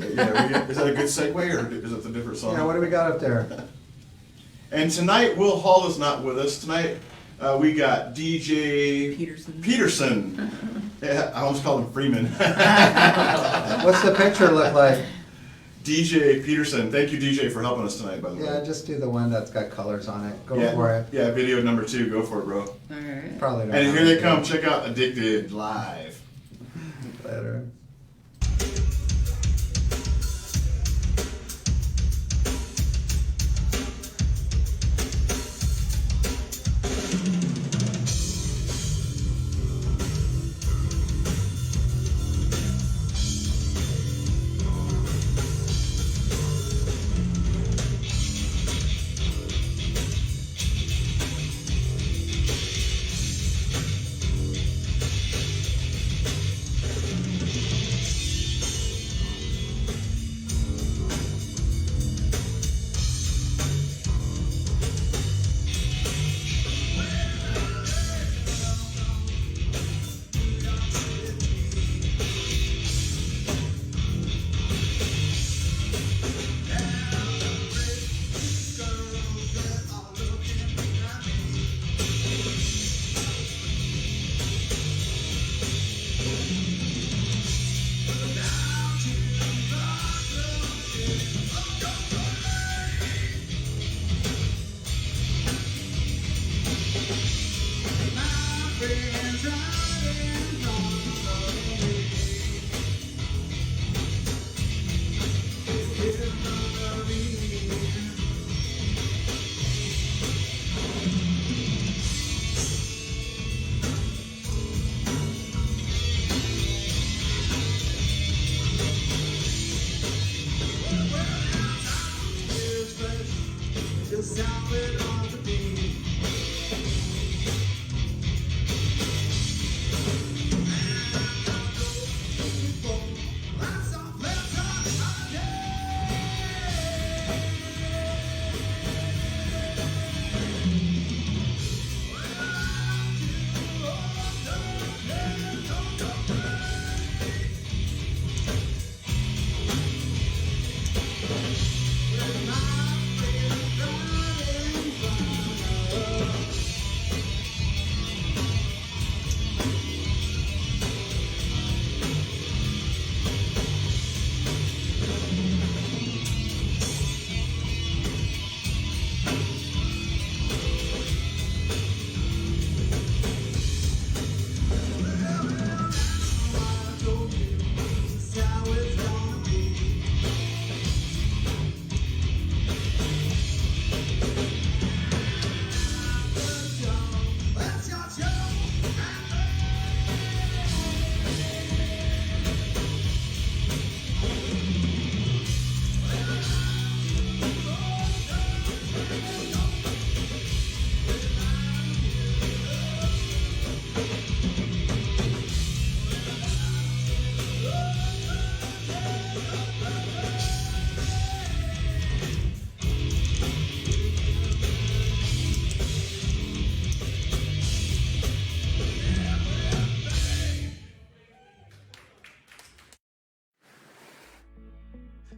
a good segue or is it a different song? Yeah, what do we got up there? And tonight, Will Hall is not with us tonight. We got DJ Peterson. Yeah, I almost called him Freeman. What's the picture look like? DJ Peterson. Thank you, DJ, for helping us tonight, by the way. Yeah, just do the one that's got colors on it. Go yeah, for it. Yeah, video number 2. Go for it, bro. All right. Probably don't And know here they it. come. Check out Addicted live. Later.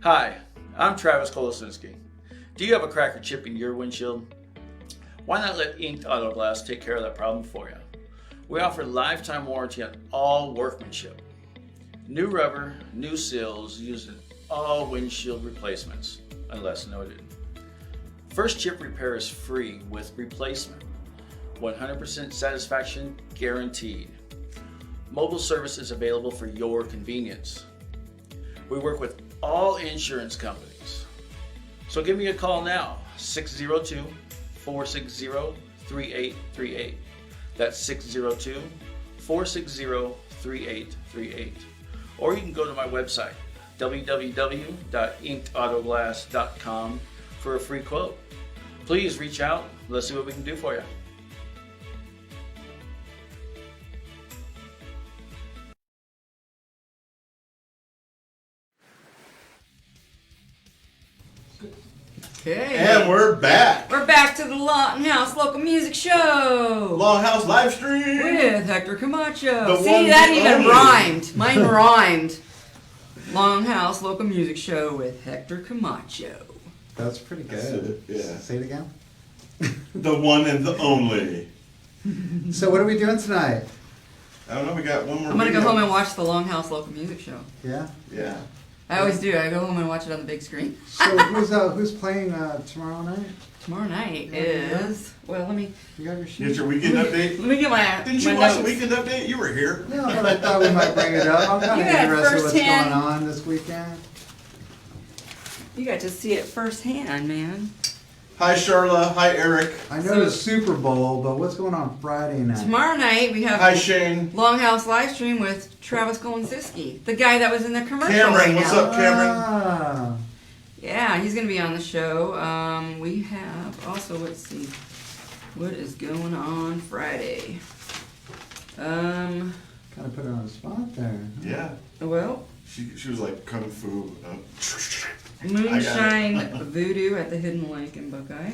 Hi, I'm Travis Kolosinski. Do you have a crack or chip in your windshield? Why not let Inked Auto Glass take care of that problem for you? We offer lifetime warranty on all workmanship. New rubber, new seals used in all windshield replacements, unless noted. First chip repair is free with replacement. 100% satisfaction guaranteed. Mobile service is available for your convenience. We work with all insurance companies. So give me a call now, 602-460-3838. That's 602-460-3838. Or you can go to my website, www.inkedautoglass.com, for a free quote. Please reach out. Let's see what we can do for you. Okay. And we're back. We're back to the Longhouse Local Music Show Longhouse live stream. with Hector Camacho. The See, one that and even only. rhymed. Mine rhymed. Longhouse Local Music Show with Hector Camacho. That's pretty That's good. it, yeah. Say it again. The one and the only. So what are we doing tonight? I don't know. We got one more. I'm gonna go video. home and watch the Longhouse Local Music Show. Yeah. Yeah. I always do. I go home and watch it on the big screen. So who's playing tomorrow night? Tomorrow night Yeah. is let me You got your Get sheet? your weekend update. get my Didn't you my watch the notes. weekend update? You were here. No, but I thought we might bring it up. I'm kind You of got interested in what's going firsthand- on this weekend. You got to see it firsthand, man. Hi, Charla. Hi, Eric. I know So- the Super Bowl, but what's going on Friday night? Tomorrow night we have Hi, Shane. Longhouse live stream with Travis Golinsiski, the guy that was in the commercial. Cameron, right what's now. up, Cameron? Ah, Yeah, he's gonna be on the show. We have also, let's see, what is going on Friday? kind of put her on the spot there. Yeah. Well, She was like kung fu. Moonshine Voodoo at the Hidden Lake in Buckeye.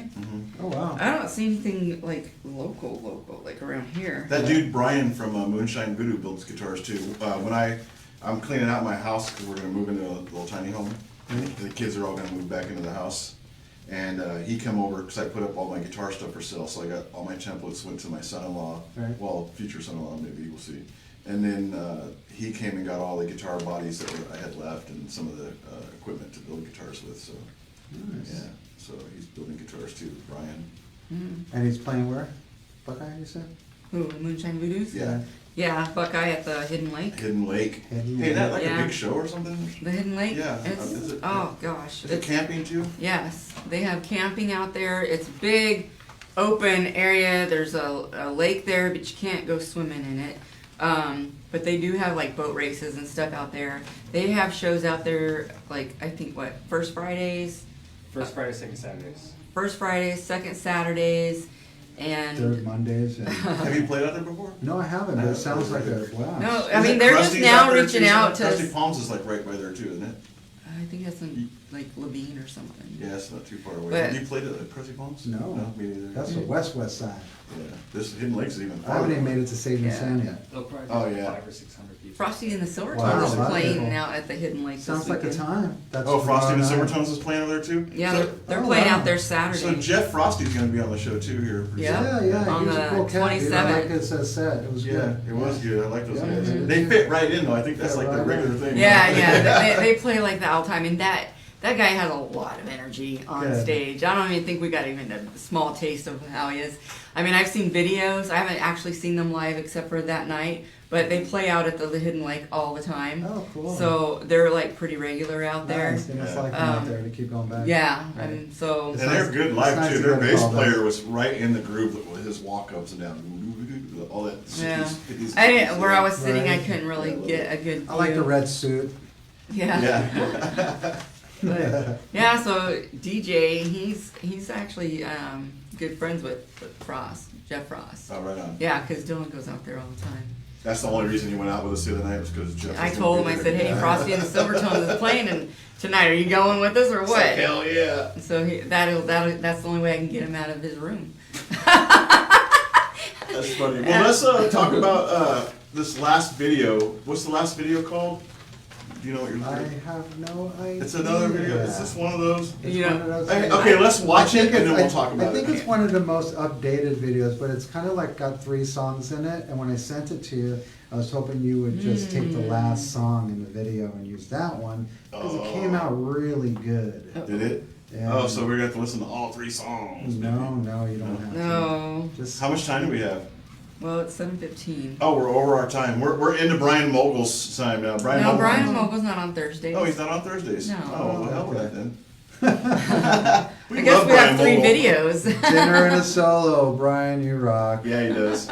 Oh wow. I don't see anything like local, like around here. That dude Brian from Moonshine Voodoo builds guitars too. When I'm cleaning out my house because we're gonna move into a little tiny home. The kids are all gonna move back into the house, and he come over because I put up all my guitar stuff for sale. So I got all my templates went to my son-in-law. Right. Well, future son-in-law, maybe we'll see. And then he came and got all the guitar bodies that I had left and some of the equipment to build guitars with. So Nice. yeah, so he's building guitars too, Brian. And he's playing where? Buckeye, you said? Who, Moonshine Voodoos? Yeah. Yeah, Buckeye at the Hidden Lake. Hidden Lake. Hidden Hey, that Lake. like Yeah. a big show or something? The Hidden Lake? Yeah, It's, is it- oh gosh. Is it camping too? Yes, they have camping out there. It's big, open area. There's a lake there, but you can't go swimming in it. But they do have like boat races and stuff out there. They have shows out there, like I think first Fridays, First Friday, second Saturdays. second Saturdays, and Third Mondays. And... Have you played out there before? No, I haven't, but it sounds like a wow. no, I Is mean it they're just Krusty's now out there reaching too? out Krusty to. Palms is like right by there too, isn't it? I think that's in like Levine or something. Yeah, it's not too far away. But- Have you played at Krusty Palms? No. Me neither. That's the west side. Yeah, this Hidden Lakes is even I farther. haven't even made it to Saving Yeah. Sand yet. They'll probably Oh, be yeah. 500 or 600 people. Frosty and the Silvertones Wow, is that's playing cool. out at the Hidden Lake. Sounds this like a weekend. time. That's Oh, Frosty and the tomorrow night. Silvertones is playing over there too? Yeah, So, they're Oh, playing wow. out there Saturday. so Jeff Frosty's gonna be on the show too here. pretty Yeah. soon. Yeah, On he was a the cool cat, dude. I 27th. like his set. It was Yeah, good. it was good. I like those Yeah, guys. yeah, They yeah. fit right in though. I think that's Fit like the right regular in. thing. Yeah, they play like that all the time, and that guy has a lot of energy on Good. stage. I don't even think we got even a small taste of how he is. I mean, I've seen videos. I haven't actually seen them live except for that night, but they play out at the Hidden Lake all the time. Oh, cool. So they're like pretty regular out there. Nice. They must like him out Um, there to keep going back. Yeah, Right. and so And they're good It's live nice too. to Their get a bass call back. player was right in the groove with his walk ups and down, all that. yeah. 50s, I didn't. Where I was sitting, I Right. couldn't really get a good view. I like the red suit. Yeah. Yeah. But, yeah, so DJ, he's actually good friends with Frost, Jeff Frost. Oh, right on. Yeah, because Dylan goes out there all the time. That's the only reason you went out with us the other night was because Jeff. I was told him, gonna I be said, there. hey, Frosty and the Silvertones is playing and tonight. Are you going with us or what? Hell yeah. So that's the only way I can get him out of his room. That's funny. Well, let's talk about this last video. What's the last video called? Do you know what you're I looking at? have no idea. It's another video. Is this one of those? It's Yeah. one of those Hey, things. okay, let's watch it and then we'll I- talk about I think it. it's one of the most updated videos, but it's kind of like got 3 songs in it. And when I sent it to you, I was hoping you would just take the last song in the video and use that one because it came out really good. Did it? Yeah. Oh, so we're gonna have to listen to all 3 songs. No, no, you don't have to. No. Just How much time do we have? Well, it's 7:15. Oh, we're over our time. We're into Brian Mogul's time now. No, Mogul- Brian Mogel's not on Thursdays. Oh, he's not on Thursdays. No. Oh, well, hell with Okay. it then. I We guess love we have Brian 3 Mogul. videos. dinner and a solo, Brian, you rock. Yeah, he does.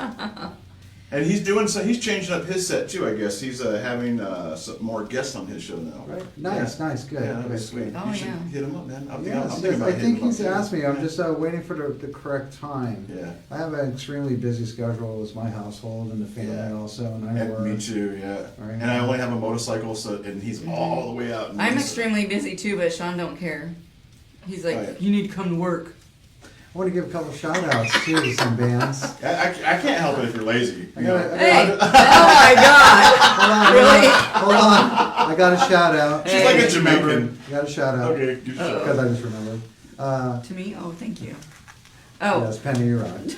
And he's doing so. He's changing up his set too. I guess he's having some more guests on his show now. Right? Nice, Yeah. nice, good. Yeah, that'd be good, sweet. good. Oh, You should yeah. hit him up, man. I'm Yes, thinking yes, about I hitting think him up, he's too. asked me. I'm Yeah. just waiting for the correct time. Yeah. I have an extremely busy schedule with my household and the family Yeah. also, and I And work. me too, yeah. Right. And I only have a motorcycle, so and he's all the way out. in I'm Minnesota. extremely busy too, but Sean don't care. He's like, Oh, yeah. you need to come to work. I want to give a couple shout outs too to some bands. I can't help it if you're lazy. I you gotta- know. Hey! Oh my God! Hold on, Really? hold on. I got a shout out. She's like a Jamaican. I got a shout out. Okay, good shot. Because I just remembered. To me? Oh, thank you. Oh, Yes, Penny, you're right.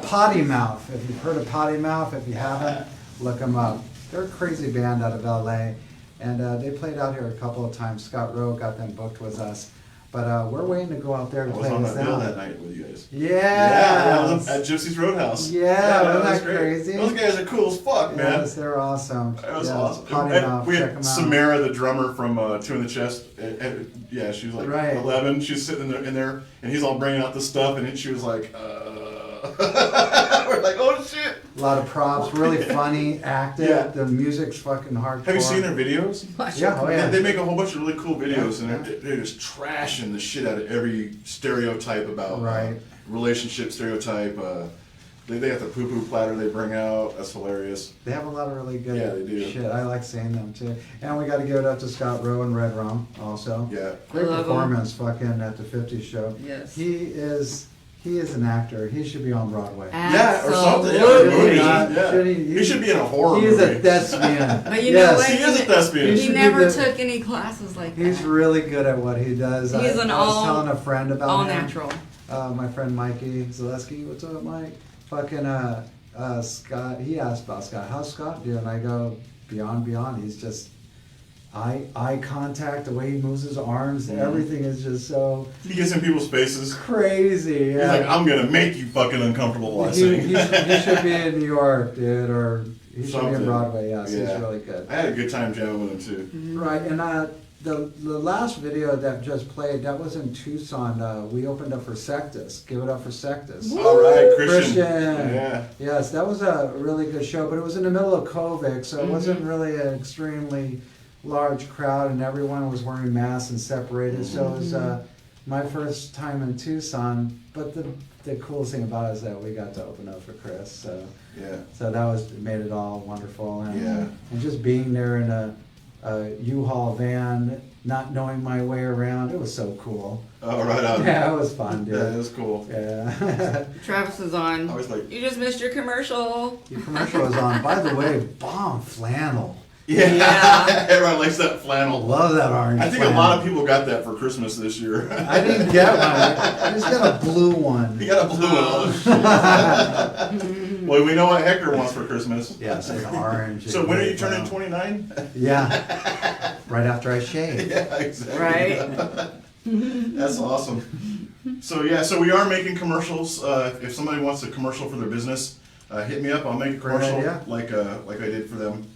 Potty Mouth. If you've heard of Potty Mouth, if you haven't, look them up. They're a crazy band out of LA, and they played out here a couple of times. Scott Rowe got them booked with us, but we're waiting to go out there I to was play on with that bill them. that night with you guys. Yeah, I was at Gypsy's Roadhouse. Yeah, wasn't was that great. crazy? Those guys are cool as fuck, man. Yes, they're awesome. That was Yes, awesome. Potty And Mouth, we check had 'em out. Samara, the drummer from Two in the Chest. Yeah, she was like Right. 11. She was sitting in there, and he's all bringing out the stuff, and then she was like, we're like, oh shit. A lot of props, really funny, active. Yeah. The music's fucking hardcore. Have you seen their videos? Yeah, oh yeah. They make a whole bunch of really cool videos, Yeah, and they're just trashing the shit out of every stereotype about Right. relationship stereotype. They got the poo-poo platter they bring out. That's hilarious. They have a lot of really good Yeah, they do. shit. I like seeing them too. And we got to give it up to Scott Rowe and Red Rum also. Yeah. Great I love 'em. performance fucking at the 50s show. Yes. He is an actor. He should be on Broadway. Yeah, or something. Yeah, Absolutely. movies. Not- Yeah. should He should be in a horror He is movie. a thespian. But you know Yes. what? He is a thespian. He He should be never the- took any classes like that. He's really good at what he does. He's an I was all- telling a friend about all him. natural. My friend Mikey Zaleski, what's up, Mike? Fucking Scott. He asked about Scott. How's Scott doing? I go beyond. He's just eye contact, the way he moves his arms, everything is just so He gets in people's faces. crazy. He's Yeah. like, I'm gonna make you fucking uncomfortable while I he, sing. he should be in New York, dude, or he should be Something. in Broadway. Yes, Yeah. he's really good. I had a good time jamming with him too. Right, and the last video that just played, that was in Tucson. We opened up for Sectus. Give it up for Sectus. All right, Christian. Christian. Yeah. Yes, that was a really good show, but it was in the middle of COVID, so it wasn't really an extremely large crowd, and everyone was wearing masks and separated. So it was my first time in Tucson. But the coolest thing about it is that we got to open up for Chris. So that made it all wonderful, and Yeah. and just being there in a U-Haul van, not knowing my way around, it was so cool. Oh, right on. Yeah, it was fun, dude. Yeah, it was cool. Yeah. Travis is on. I was like, You just missed your commercial. Your commercial is on. By the way, bomb flannel. yeah. Yeah. Everyone likes that flannel. Love that orange. I think a lot of people got that for Christmas this year. I didn't get one. I just got a blue one. You got a blue one. Well, we know what Hector wants for Christmas. Yes, an orange. So when are you turning 29? Yeah. Right after I shave. Yeah, exactly. Right? That's awesome. So yeah, so we are making commercials. If somebody wants a commercial for their business, hit me up. I'll make a Great commercial idea. like I did for them.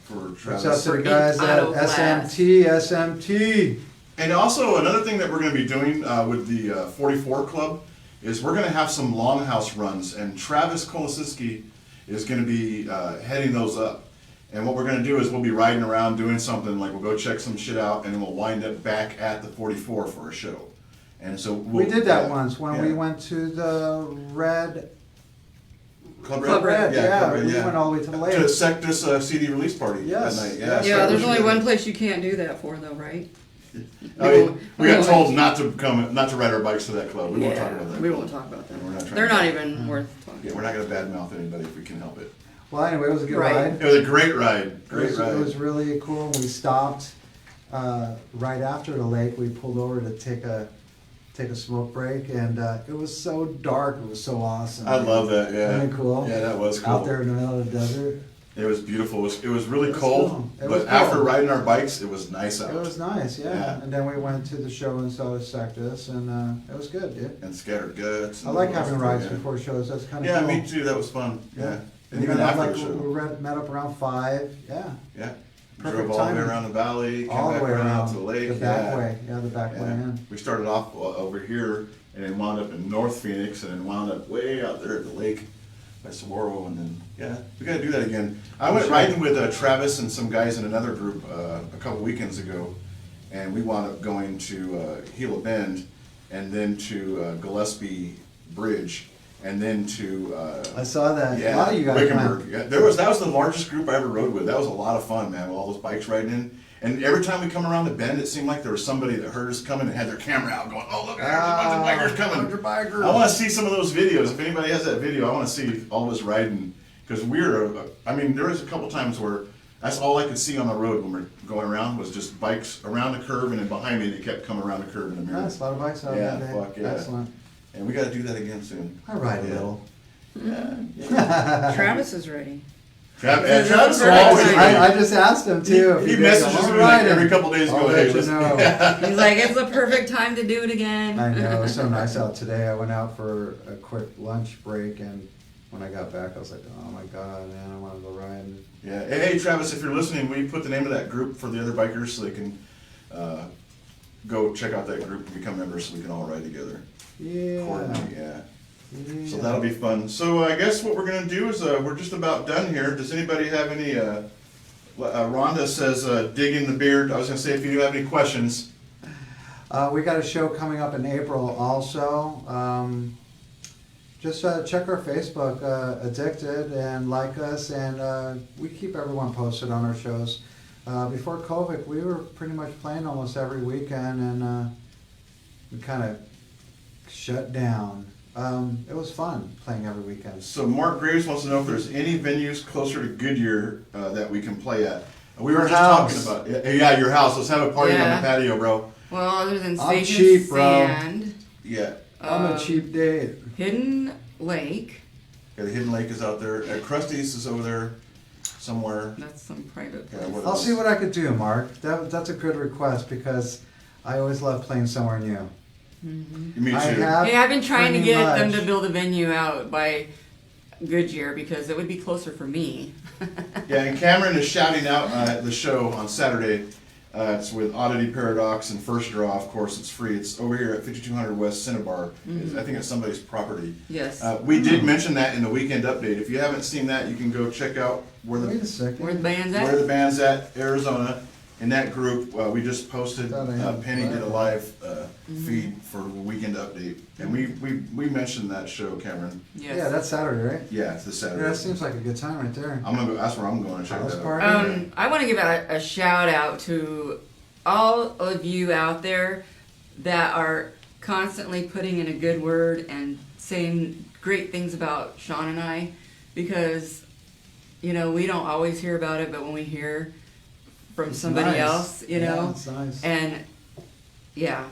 For Travis. What's up to the For guys each at auto blast. SMT? And also another thing that we're going to be doing with the 44 Club is we're going to have some Longhouse runs, and Travis Kolositsky is going to be heading those up. And what we're going to do is we'll be riding around doing something, like we'll go check some shit out, and then we'll wind up back at the 44 for a show. And so We did that yeah, once when yeah. we went to the Red. Club Club Red. Red, Yeah, Club Red, we went all the way to the To lake. Sectus CD release party Yes, that night. yes. so Yeah, that there's was only good. one place you can't do that for, though, right? I mean, we got told not to ride our bikes to that club. We won't talk about that. We club. won't talk about them. We're not trying They're to- not even worth talking Yeah, we're not going to badmouth anybody if we can help it. Well, anyway, it was a good Right. ride. It was a great ride. Great It ride. was really cool. We stopped right after the lake. We pulled over to take a smoke break, and it was so dark. It was so awesome. I love that. Yeah. Isn't it cool? Yeah, that was cool. Out there in the middle of the desert. It was beautiful. It was really It was cold, cool. It was but after cold. riding our bikes, it was nice out. It was nice, yeah. Yeah. And then we went to the show in Sectus, and it was good, dude. And scattered guts. I and like all that having stuff, rides yeah. before shows. That's kind of Yeah, cool. me too. That was fun. Yeah. And We even met up, after the like, show. we met up around 5. Yeah. Yeah. Perfect Drove all the way timing. around the valley, came All the back way around around to the lake. the back yeah. way. Yeah, the back way Yeah. in. We started off over here and then wound up in North Phoenix and then wound up way out there at the lake by Saguaro, and then, yeah, we gotta do that again. I went riding with Travis and some guys in another group a couple weekends ago, and we wound up going to Gila Bend and then to Gillespie Bridge and then to I saw that. yeah, A lot of you guys Wickenburg. went. Yeah, that was the largest group I ever rode with. That was a lot of fun, man, with all those bikes riding in. And every time we come around the bend, it seemed like there was somebody that heard us coming and had their camera out going, oh, look, there's a bunch of bikers coming. Bunch of bikers. I want to see some of those videos. If anybody has that video, I want to see all of us riding. Because there was a couple times where that's all I could see on the road when we're going around was just bikes around the curve, and then behind me they kept coming around the curve in the mirror. Nice, a lot of bikes out Yeah, that day. fuck yeah. Excellent. And we got to do that again soon. I ride a Yeah. little. Travis is ready. Travis is Perfect always timing. ready. I just asked him too. if He did messages go, me "All like right, every couple days I'll going, let hey, you listen. know. He's like, it's the perfect time to do it again. I know, it was so nice out today. I went out for a quick lunch break, and when I got back, I was like, oh my God, man, I want to go ride. Yeah. Hey, Travis, if you're listening, will you put the name of that group for the other bikers so they can go check out that group and become members so we can all ride together? Yeah. Coordinate, yeah. Yeah. So that'll be fun. So I guess what we're gonna do is we're just about done here. Does anybody have any? Rhonda says dig in the beard. I was gonna say if you do have any questions. We got a show coming up in April also. Just check our Facebook, Addicted, and like us, and we keep everyone posted on our shows. Before COVID, we were pretty much playing almost every weekend, and we kind of shut down. It was fun playing every weekend. So Mark Graves wants to know if there's any venues closer to Goodyear that we can play at. We were Your just house. talking about yeah, your house. Let's have a party on Yeah. the patio, bro. Well, other than I'm Station cheap, bro. Sand, Yeah. I'm a cheap date. Hidden Lake, Yeah, the Hidden Lake is out there. Krusty's is over there somewhere. that's some private Yeah, place. what I'll else? see what I could do, Mark. That's a good request because I always love playing somewhere new. Me too. I have Hey, I've been trying to pretty get them much. to build a venue out by Goodyear because it would be closer for me. Yeah, and Cameron is shouting out the show on Saturday. It's with Oddity Paradox and First Draw, of course, it's free. It's over here at 5200 West Cinnabar. I think it's somebody's property. Yes. We did mention that in the weekend update. If you haven't seen that, you can go check out where Wait a the second. band's where the band's at, Arizona. In that group, we just posted, Thought I had Penny did a that. live feed for the weekend update. And we mentioned that show, Cameron. Yes. Yeah, that's Saturday, right? Yeah, it's this Yeah, Saturday. that seems like a good time right there. I'm gonna go, that's where I'm going to check House that out. party. I want to give a shout out to all of you out there that are constantly putting in a good word and saying great things about Sean and I, because we don't always hear about it, but when we hear from It's somebody nice. else, Yeah, it's nice. and yeah.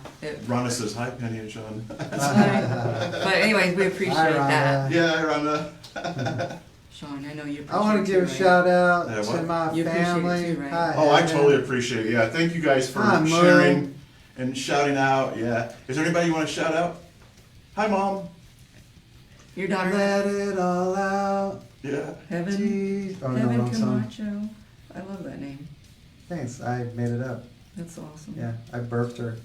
Rhonda says, hi, Penny and Sean. But anyways, we appreciate Hi, that. Rhonda. Yeah, Rhonda. Sean, I know you appreciate I want to it give a too, right? shout out Yeah, to what? my You appreciate it family. too, right? Hi, Oh, I Hannah. totally appreciate it. Yeah, thank you guys for Hi, Mom. sharing and shouting out. Yeah. Is there anybody you want to shout out? Hi, Mom. Your daughter, Let it all out. Yeah. Heaven, Jeez. Oh, no, Heaven wrong song. Camacho. I love that name. Thanks. I made it up. That's awesome. Yeah, I burped her.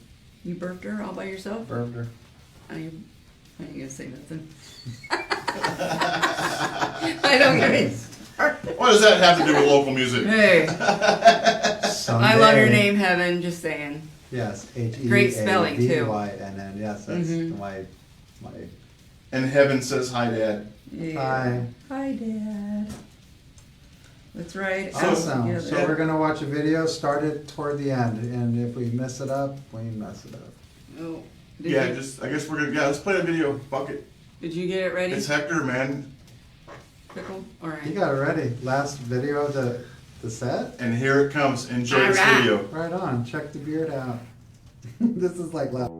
You birthed her all by yourself? Burped her. I ain't gonna say nothing. I don't get it. What does that have to do with local music? Hey, Someday. I love your name, Heaven. Just saying. Yes, H-E-A-V-Y-N-N. Great spelling, too. Yes, that's Mhm. my. And Heaven says, hi, Dad. Yeah. Hi. Hi, Dad. That's right. Awesome. Yeah, So we're gonna watch a video started toward the end, and if we mess it up, we mess it up. oh, did Yeah, you, I guess we're gonna, let's play the video. Fuck it. did you get it ready? It's Hector, man. pickle? All right. You got it ready. Last video of the set? And here it comes. Enjoy All this right. video. Right on. Check the beard out. This is like last.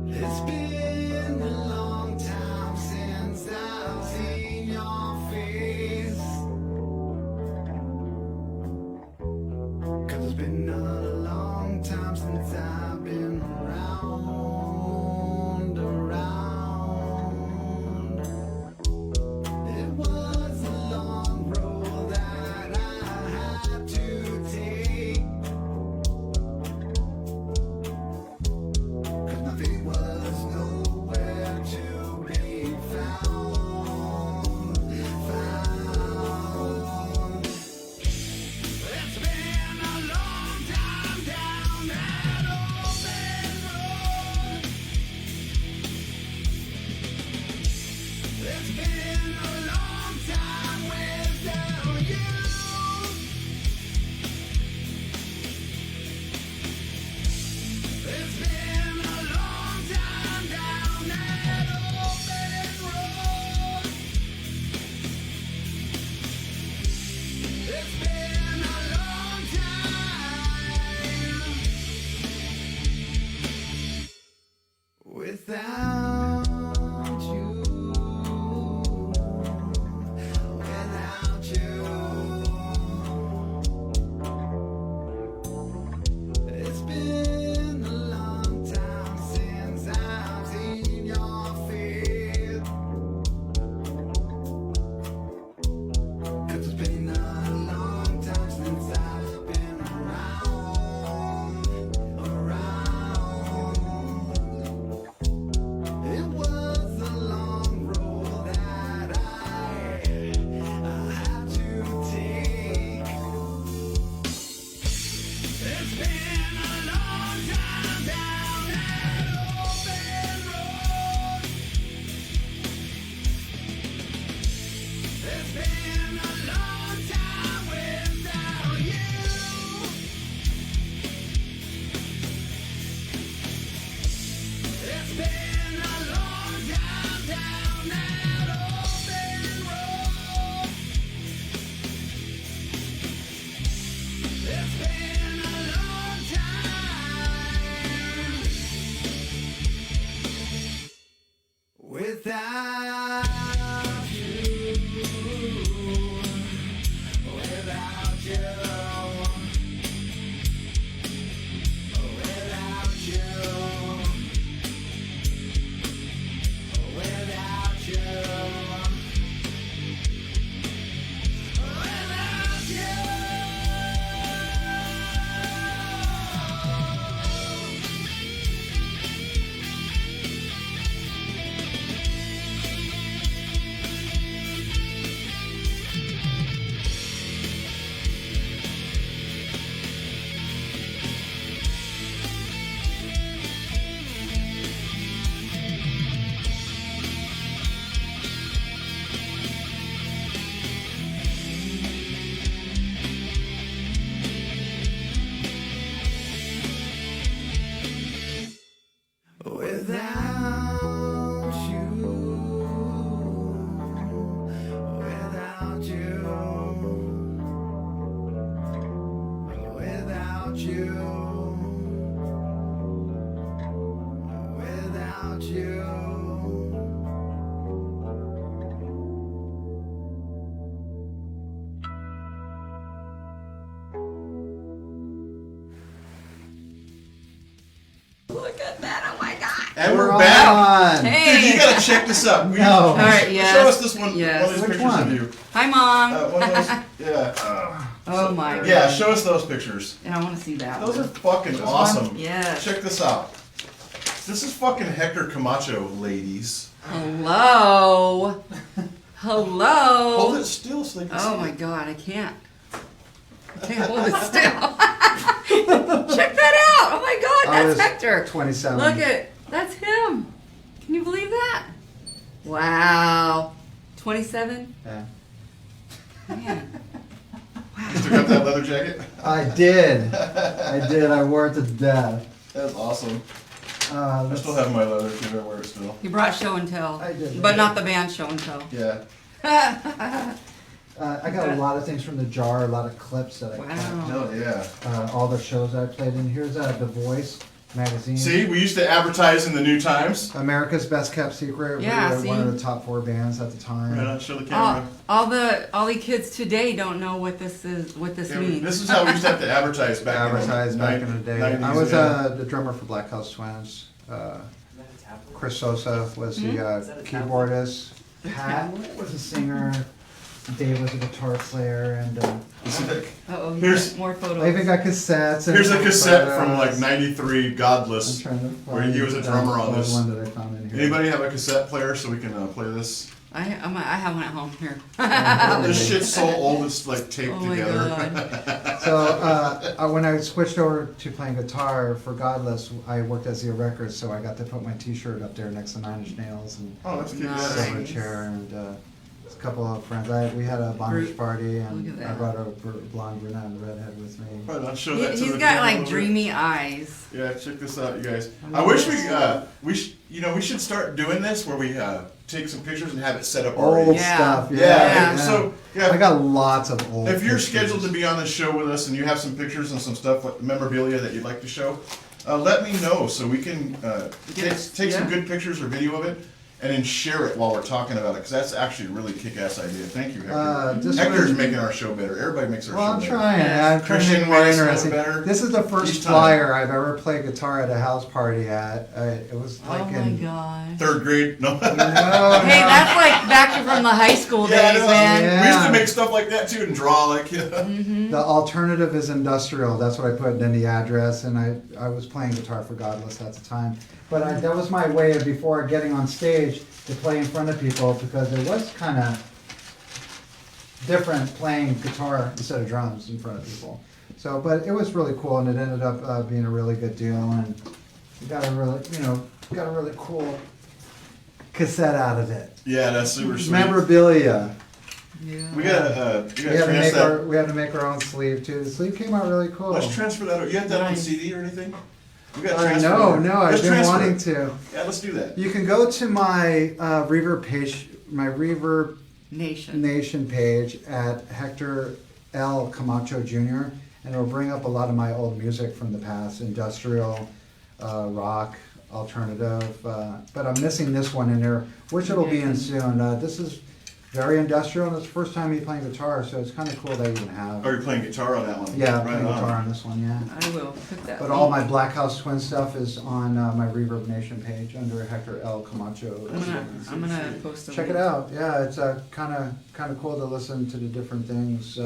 It's been a long time since I've seen your face. 'Cause it's been a long time since I've been around. It was a long road that I had to take. 'Cause my feet was nowhere to be found. It's been a long time down that open road. It's been a long time without you. It's been a long time down that open road. It's been a long time without you. Without you. It's been a long time since I've seen your face. 'Cause it's been a long time since I've been around. It was a long road that I had to take. It's been a long time down that open road. It's been a long time without you. It's been a long time down that open road. It's been a long time without you. Without you. Without you. Without you. Without you. Without you, without you, without you, without you. Look at that. Oh my God. And we're We're back. on. Hey. Dude, you gotta check this out. No. All right, yes. Show us this one. Yes. One of these Which pictures one? of you. Hi, Mom. One of those. Yeah. oh my God. Yeah. Show us those pictures. And I want to see that Those are one. fucking awesome. Yes. Check this out. This is fucking Hector Camacho, ladies. Hello. Hello. Hold it still so they can see Oh my it. God, I can't. I can't hold it still. Check that out. Oh my God, that's it's Hector. 27. Look at, that's him. Can you believe that? Wow. 27? Yeah. Man. Wow. Still got that leather jacket? I did. I wore it to death. That's awesome. I still have my leather too. I wear it still. You brought show and tell, I did. but not the band show and tell. Yeah. I got a lot of things from the jar, a lot of clips that I Wow. kept. Hell yeah. All the shows I played in. Here's The Voice magazine. See, we used to advertise in the New Times. America's Best Kept Secret. Yeah, We were one see? of the top 4 bands at the time. Right on, show the camera. All the kids today don't know what this is, what this Yeah, means. this is how we used to have to advertise back Advertised in back in the day. 90s, I was yeah. the drummer for Black House Twins. Is that a tablet? Chris Sosa was the Is that a keyboardist. Pat was a singer. Dave was a guitar player, and Uh-oh, Here's- more photos. I even got cassettes. And Here's a cassette photos. from like '93, I'm Godless. trying to where find he was a that drummer on old this. one that I found in here. Anybody have a cassette player so we can play this? I have one at home here. This shit's so old, it's like taped Oh my together. god. So when I switched over to playing guitar for Godless, I worked at Zia Records, so I got to put my T-shirt up there next to Nine Inch Nails and Oh, that's good. Nice. Yeah. Silverchair and a couple of friends. We had a bondage Group. party, Look and at I that. brought a blonde brunette and redhead with me. Right, I'll show that to He's the got camera like over. dreamy eyes. Yeah, check this out, you guys. I wish we should start doing this where we take some pictures and have it set up already. Old Yeah. stuff, Yeah. Yeah. So I yeah, got lots of old. if you're pictures. scheduled to be on the show with us and you have some pictures and some stuff, like memorabilia that you'd like to show, let me know so we can take some yeah. good pictures or video of it and then share it while we're talking about it because that's actually a really kick-ass idea. Thank you, Hector. this Hector's was- making our show better. Everybody makes our Well, show I'm better. trying. Yeah. I'm trying to Christian make it more made us feel interesting. better This is the first each time. flyer I've ever played guitar at a house party at. It was like Oh my in. god. Third grade? No. No, Hey, no. that's like back from the high school Yeah, I days, know. man. Yeah. We used to make stuff like that too and draw like The alternative is industrial. That's what I put in the address, and I was playing guitar for Godless at the time. But that was my way of before getting on stage to play in front of people because it was kind of different playing guitar instead of drums in front of people. So, but it was really cool, and it ended up being a really good deal, and we got a really cool cassette out of it. Yeah, that's super sweet. Memorabilia. Yeah. We gotta We had to transfer make that. we had to make our own sleeve too. The sleeve came out really cool. Let's transfer that. You have that on Nice. CD or anything? We gotta transfer No, that. no, I've Let's been transfer wanting it. to. Yeah, let's do that. You can go to my Reverb page, my Reverb Nation. Nation page at Hector L. Camacho Jr., and it'll bring up a lot of my old music from the past, industrial, rock, alternative. But I'm missing this one in there, which it'll be in soon. This is very industrial, and it's the first time me playing guitar, so it's kind of cool that you can have. Oh, you're playing guitar on that one? Yeah, right playing on. guitar on this one, yeah. I will put that. But all my Black House Twin stuff is on my Reverb Nation page under Hector L. Camacho. I'm gonna post a Check it link. out. Yeah, it's kind of cool to listen to the different things,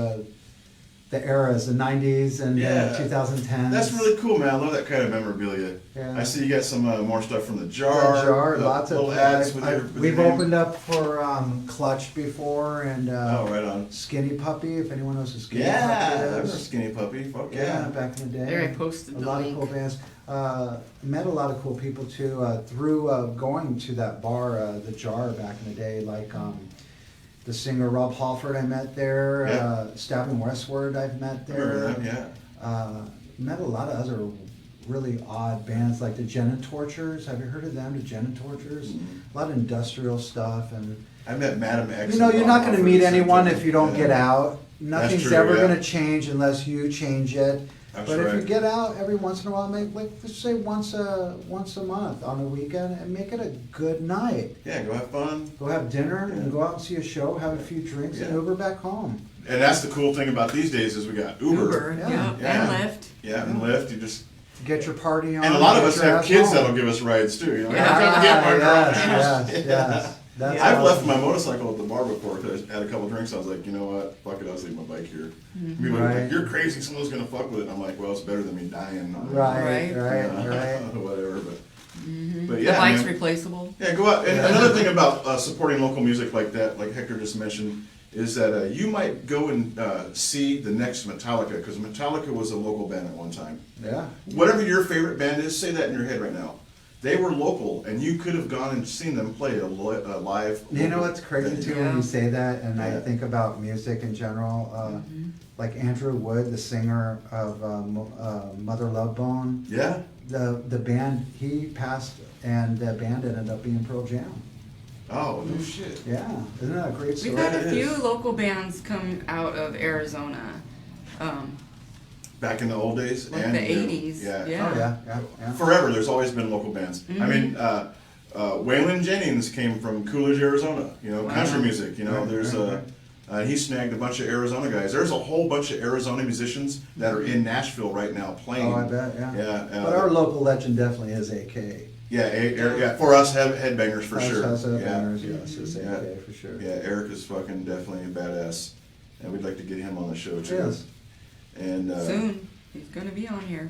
the eras, the '90s and Yeah. 2010s. That's really cool, man. I love that kind of memorabilia. Yeah. I see you got some more stuff from the jar. The jar, lots of little ads with your. We've opened up for Clutch before and Oh, right on. Skinny Puppy. If anyone knows who Skinny Yeah, I Puppy remember is. Skinny Puppy. Fuck Yeah, yeah. back in the day. There, I posted a the lot link. of cool bands. Met a lot of cool people too through going to that bar, the Jar, back in the day. Like the singer Rob Halford, I met there. Yeah. Stabbing Westward, I've met I remember there. that, yeah. Met a lot of other really odd bands like the Genitortures. Have you heard of them? The Genitortures. A lot of industrial stuff and. I met Madam X. You know, and you're Rob not going to Halford meet at the same anyone time. if you don't Yeah. get out. Nothing's true, ever yeah. going to change unless you change it. That's But if you right. get out every once in a while, make like let's say once a month on a weekend, and make it a good night. Yeah, go have fun. Go have dinner and Yeah. go out and see a show, have a few drinks, and Yeah. Uber back home. And that's the cool thing about these days is we got Uber. Uber, Yeah. yeah, Yeah. and Lyft. Yeah, and Lyft. You just Get your party on. and a lot of get us your have ass kids home. that'll give us rides too. You know, Yeah. I'm trying to get my yes, garage. yes, yes. That's I've left awesome. my motorcycle at the bar before because I had a couple drinks. I was like, you know what? Fuck it, I'll just leave my bike here. People are Right. like, you're crazy. Someone's gonna fuck with it. I'm like, well, it's better than me dying. Right, Right. right. Whatever, but The yeah, bike's man. replaceable. Yeah, go out. And another thing about supporting local music like that, like Hector just mentioned, is that you might go and see the next Metallica because Metallica was a local band at one time. Yeah. Whatever your favorite band is, say that in your head right now. they were local, and you could have gone and seen them play a live. You know local what's crazy thing. too Yeah. when you say that, and I Yeah. think about music in general. Like Andrew Wood, the singer of Mother Love Bone, Yeah. the band, he passed, and the band ended up being Pearl Jam. Oh no shit. Yeah, isn't that a great story? We've had it a few is. local bands come out of Arizona. Back in the old days. Like and the new. 80s, Yeah. yeah. Oh yeah. Forever, there's always been local bands. I mean, Waylon Jennings came from Coolidge, Arizona. You know, Wow. country music. You know, Right, there's right, he snagged a bunch of Arizona guys. There's a whole bunch of Arizona musicians that are in Nashville right now playing. Oh, I bet. Yeah. Yeah. But our local legend definitely is AK. Yeah, for us, headbangers for sure. Us Yeah. bangers, yes, it's Yeah. AK for sure. Yeah, Eric is fucking definitely a badass, and we'd like to get him on the show too. Yes. And Soon, he's gonna be on here.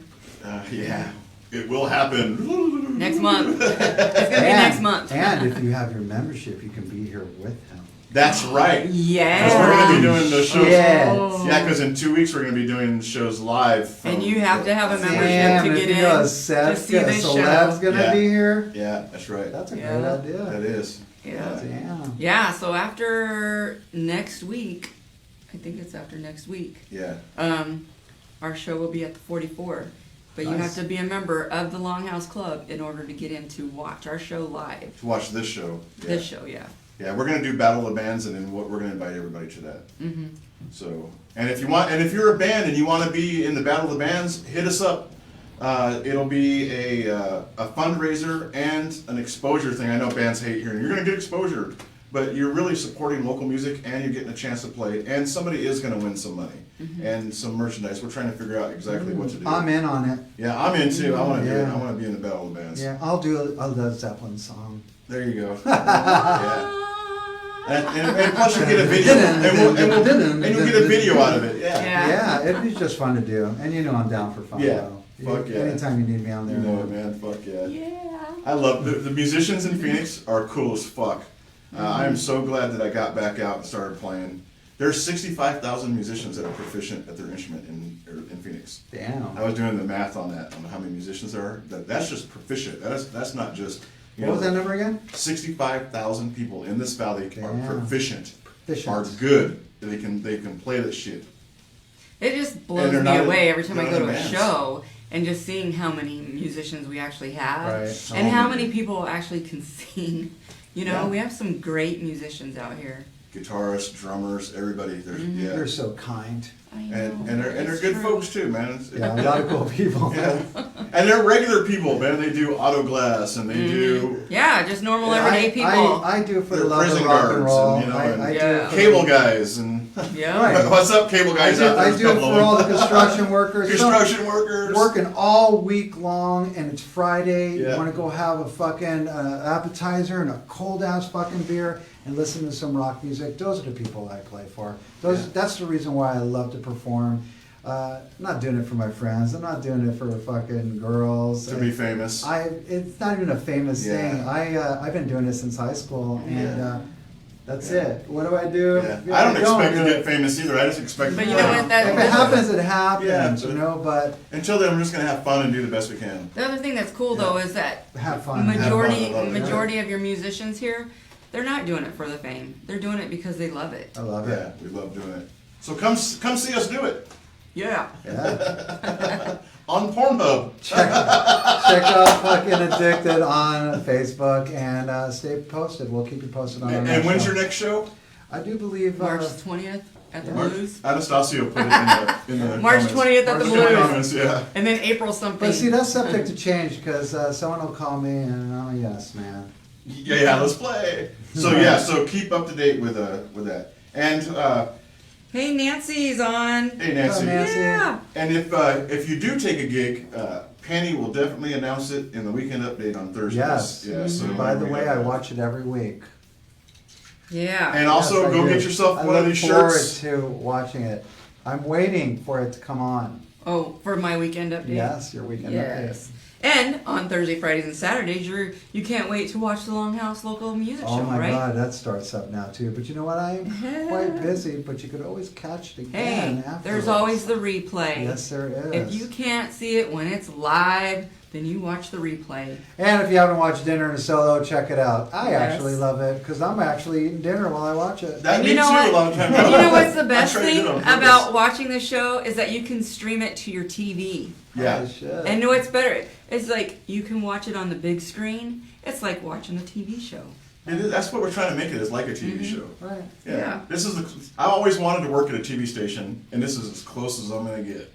yeah, it will happen. Next month. It's gonna be next month. And if you have your membership, you can be here with him. That's right. Yeah. Because we're gonna be doing the shows. Yes. Yeah, because in 2 weeks we're gonna be doing shows live. From And you have to have a membership Damn, to if get you in know to Seb's see this Celeb's show. gonna Yeah. be here. Yeah, that's right. That's a Yeah. great idea. That is. Yeah. Damn. Yeah, so after next week, I think it's after next week, Yeah. our show will be at the 44. But you have Nice. to be a member of the Longhouse Club in order to get in to watch our show live. To watch this show. Yeah. This show, yeah. Yeah, we're gonna do Battle of the Bands, and then we're gonna invite everybody to that. Mm-hmm. So, and if you're a band and you want to be in the Battle of the Bands, hit us up. It'll be a fundraiser and an exposure thing. I know bands hate hearing you're gonna get exposure, but you're really supporting local music and you're getting a chance to play. And somebody is gonna win some money and some merchandise. We're trying to figure out exactly what to do. I'm in on it. Yeah, I'm in too. I want to do it. Yeah. I want to be in the Battle of the Bands. Yeah, I'll do a Led Zeppelin song. There you go. Yeah. And plus you get a video, and you'll get a video out of it. Yeah. Yeah. Yeah, it'd be just fun to do. And you know I'm down for fun. Yeah. though. Fuck yeah. Anytime you need me on there. You know it, man. Fuck yeah. Yeah. I love the musicians in Phoenix are cool as fuck. I am so glad that I got back out and started playing. There's 65,000 musicians that are proficient at their instrument in Phoenix. Damn. I was doing the math on that, on how many musicians there are. That's just proficient. That's not just. What was that number again? 65,000 people in this valley are Damn. proficient. Proficient. Are good. They can play this shit. It just And blows they're me not- away every time I they're go not to a bands. show and just seeing how many musicians we actually have Right. and Oh, how man. many people actually can sing. You know, Yeah. we have some great musicians out here. Guitarists, drummers, everybody. There's yeah. You're so kind. I know, And they're it's good true. folks too, man. Yeah, a lot of cool people. Yeah. And they're regular people, man. They do auto glass and they do Yeah, just normal Yeah, everyday people. I do for the They're love of prison rock guards and roll. and, you know, and I Yeah. do for cable the- guys and yeah. Right. what's up, cable guys out there? I There's a do it couple for of all the them. construction workers. Construction workers. Working all week long, and it's Friday. Yeah. You want to go have a fucking appetizer and a cold ass fucking beer and listen to some rock music. Those are the people I play for. Yeah. That's the reason why I love to perform. I'm not doing it for my friends. I'm not doing it for fucking girls. To be famous. It's not even a famous Yeah. thing. I've been doing it since high school, and Yeah. that's Yeah. it. What do I do? Yeah. Yeah, I don't expect do to it. get famous either. I just expect But to you know play. what, that- If it happens, it happens. Yeah, you but- know, but Until then, we're just gonna have fun and do the best we can. The other thing that's cool Yeah. though is that have fun. majority Have fun, I love it. majority of your musicians here, they're not doing it for the fame. They're doing it because they love it. I love Yeah, it. we love doing it. So come see us do it Yeah. Yeah. on Pornhub. check out fucking Addicted on Facebook and stay posted. We'll keep you posted on our And next when's show. your next show? I do believe March 20th at the March. Blues. Anastasio put it in the March comments. 20th at the March 20th Blues. comments, yeah. And then April something. But see, that's subject to change because someone will call me and I'm a yes man. Yeah, let's play. So yeah, so keep up to date with that. And Hey, Nancy's on. hey Nancy. Hello, Nancy. Yeah. And if you do take a gig, Penny will definitely announce it in the weekend update on Thursdays. Yes. Yeah. So By the we way, have I that. watch it every week. Yeah. And also Yes, I go do. get yourself I one of look these forward shirts. to watching it. I'm waiting for it to come on. Oh, for my weekend update. Yes, your weekend Yes. And on Thursday, Fridays, and Saturdays, you can't wait to watch the Longhouse local music update. Oh show, my right? God, that starts up now too. But you know what? I'm quite busy, but you could always catch it Hey, again afterwards. there's always the replay. Yes, there is. If you can't see it when it's live, then you watch the replay. And if you haven't watched Dinner in a Solo, check it out. I Yes. actually love it because I'm actually eating dinner while I watch it. That And me you too. know what? A lot of times. And you know what's the I best try to do thing it on purpose. about watching the show is that you can stream it to your TV. Yeah. I should. And know what's better? It's like you can watch it on the big screen. It's like watching a TV show. It is, that's what we're trying to make it. Is like a TV show. Right. Yeah. This is I always wanted to work at a TV station, and this is as close as I'm gonna get.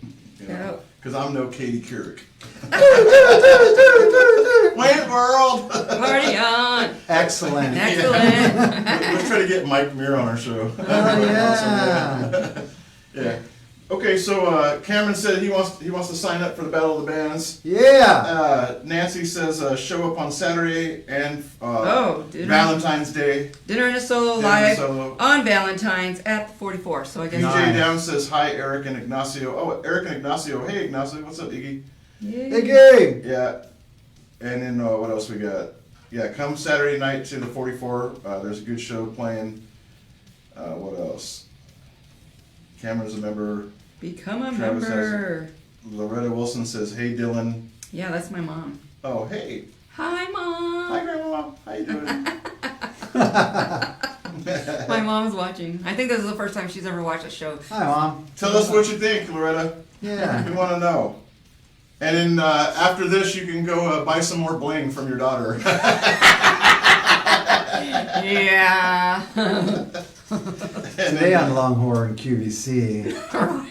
Yeah. Because I'm no Katie Couric. Wayne World. Party on! Excellent. Excellent. Let's try to get Mike Muir on our show. Oh, yeah. Yeah. Okay, so Cameron said he wants to sign up for the Battle of the Bands. Yeah. Nancy says show up on Saturday and dinner. Valentine's Day. Dinner in a Solo Dinner in a live Solo. on Valentine's at the 44. So I guess. DJ Nice. Down says hi, Eric and Ignacio. Oh, Eric and Ignacio. Hey, Ignacio. What's up, Iggy? Hey, Gig. Yeah. And then what else we got? Yeah, come Saturday night to the 44. There's a good show playing. What else? Cameron's a member. Become a Travis member. Loretta Wilson says, hey, Dylan. Yeah, that's my mom. Oh, hey. Hi, mom. Hi, Grandma. How you doing? My mom's watching. I think this is the first time she's ever watched a show. Hi, Mom. Tell us what you think, Loretta. Yeah. We want to know. And then after this, you can go buy some more bling from your daughter. Yeah. And Today then, on Longhorn QVC.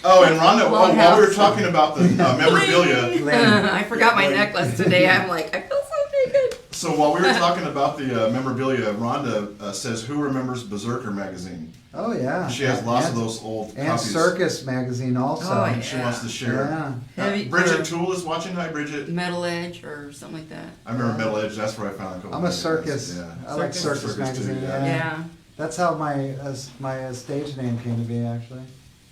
oh, and Rhonda, while we Longhouse. were talking about the memorabilia, I forgot my necklace today. I'm like, I feel so naked. so while we were talking about the memorabilia, Rhonda says, who remembers Berserker magazine? Oh, yeah. She has lots of And- those old And copies. Circus magazine also. Oh, And she wants to share. Yeah. Heavy- Bridget or- Toole is watching. Hi, Bridget. Metal Edge or something like that. I remember Metal Edge. That's where I found a couple. I'm a of circus. magazines. I like Circus. circus Circus too, magazine. yeah. Yeah. That's how my stage name came to be, actually.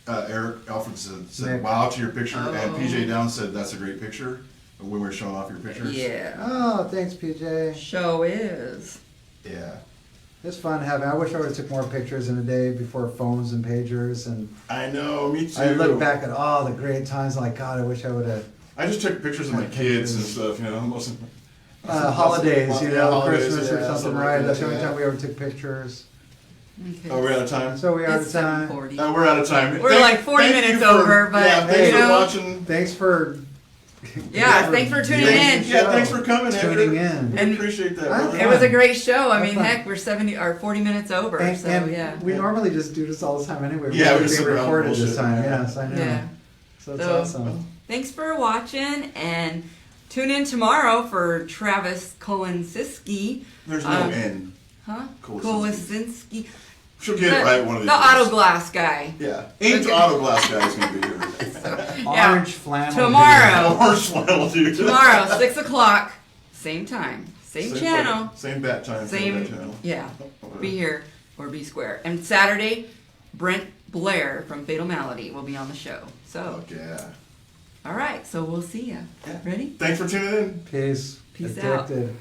Eric Alfred said Nick. wow to your picture, and Oh. PJ Down said that's a great picture when we were showing off your pictures. Yeah. Oh, thanks, PJ. Show is. Yeah. It's fun having. I wish I would have took more pictures in a day before phones and pagers, and I know, me too. I look back at all the great times. Like, God, I wish I would have. I just took pictures of my kids and stuff, you know, most of Holidays, you know, holidays, Christmas or yeah, something, like right? that, That's the only yeah. time we ever took pictures. Okay. Oh, we're out of time? So we are out It's of time. 7:40. We're out of time. We're like 40 thank minutes you for- over, but, yeah, thanks you for know- watching. Thanks for. Yeah, thanks for tuning in. Yeah, thanks for coming, Tuning Hector. in. We And appreciate that. I- brother. It was a great show. I Have mean, fun. heck, we're 40 minutes over. And, So and yeah. we normally just do this all the time anyway. Yeah, we We're just sit being around and recorded this bullshit. time. Yeah. Yes, I know. Yeah. So it's So- awesome. Thanks for watching, and tune in tomorrow for Travis Kolinski. There's no N. Huh? Kolinski. Kolinski. She'll get it right one of these The days. auto glass guy. Yeah. Inked Okay. auto glass guy is going to be here. Yeah. Orange flannel. Tomorrow. Orange flannel dude. Tomorrow, 6 o'clock, same time, same channel, Same bat time. Same bat channel. yeah. Be here or be square. And Saturday, Brent Blair from Fatal Malady will be on the show. So, Fuck yeah. all right. So we'll see ya. Yeah. Ready? Thanks for tuning in. Peace. Peace out. Addicted.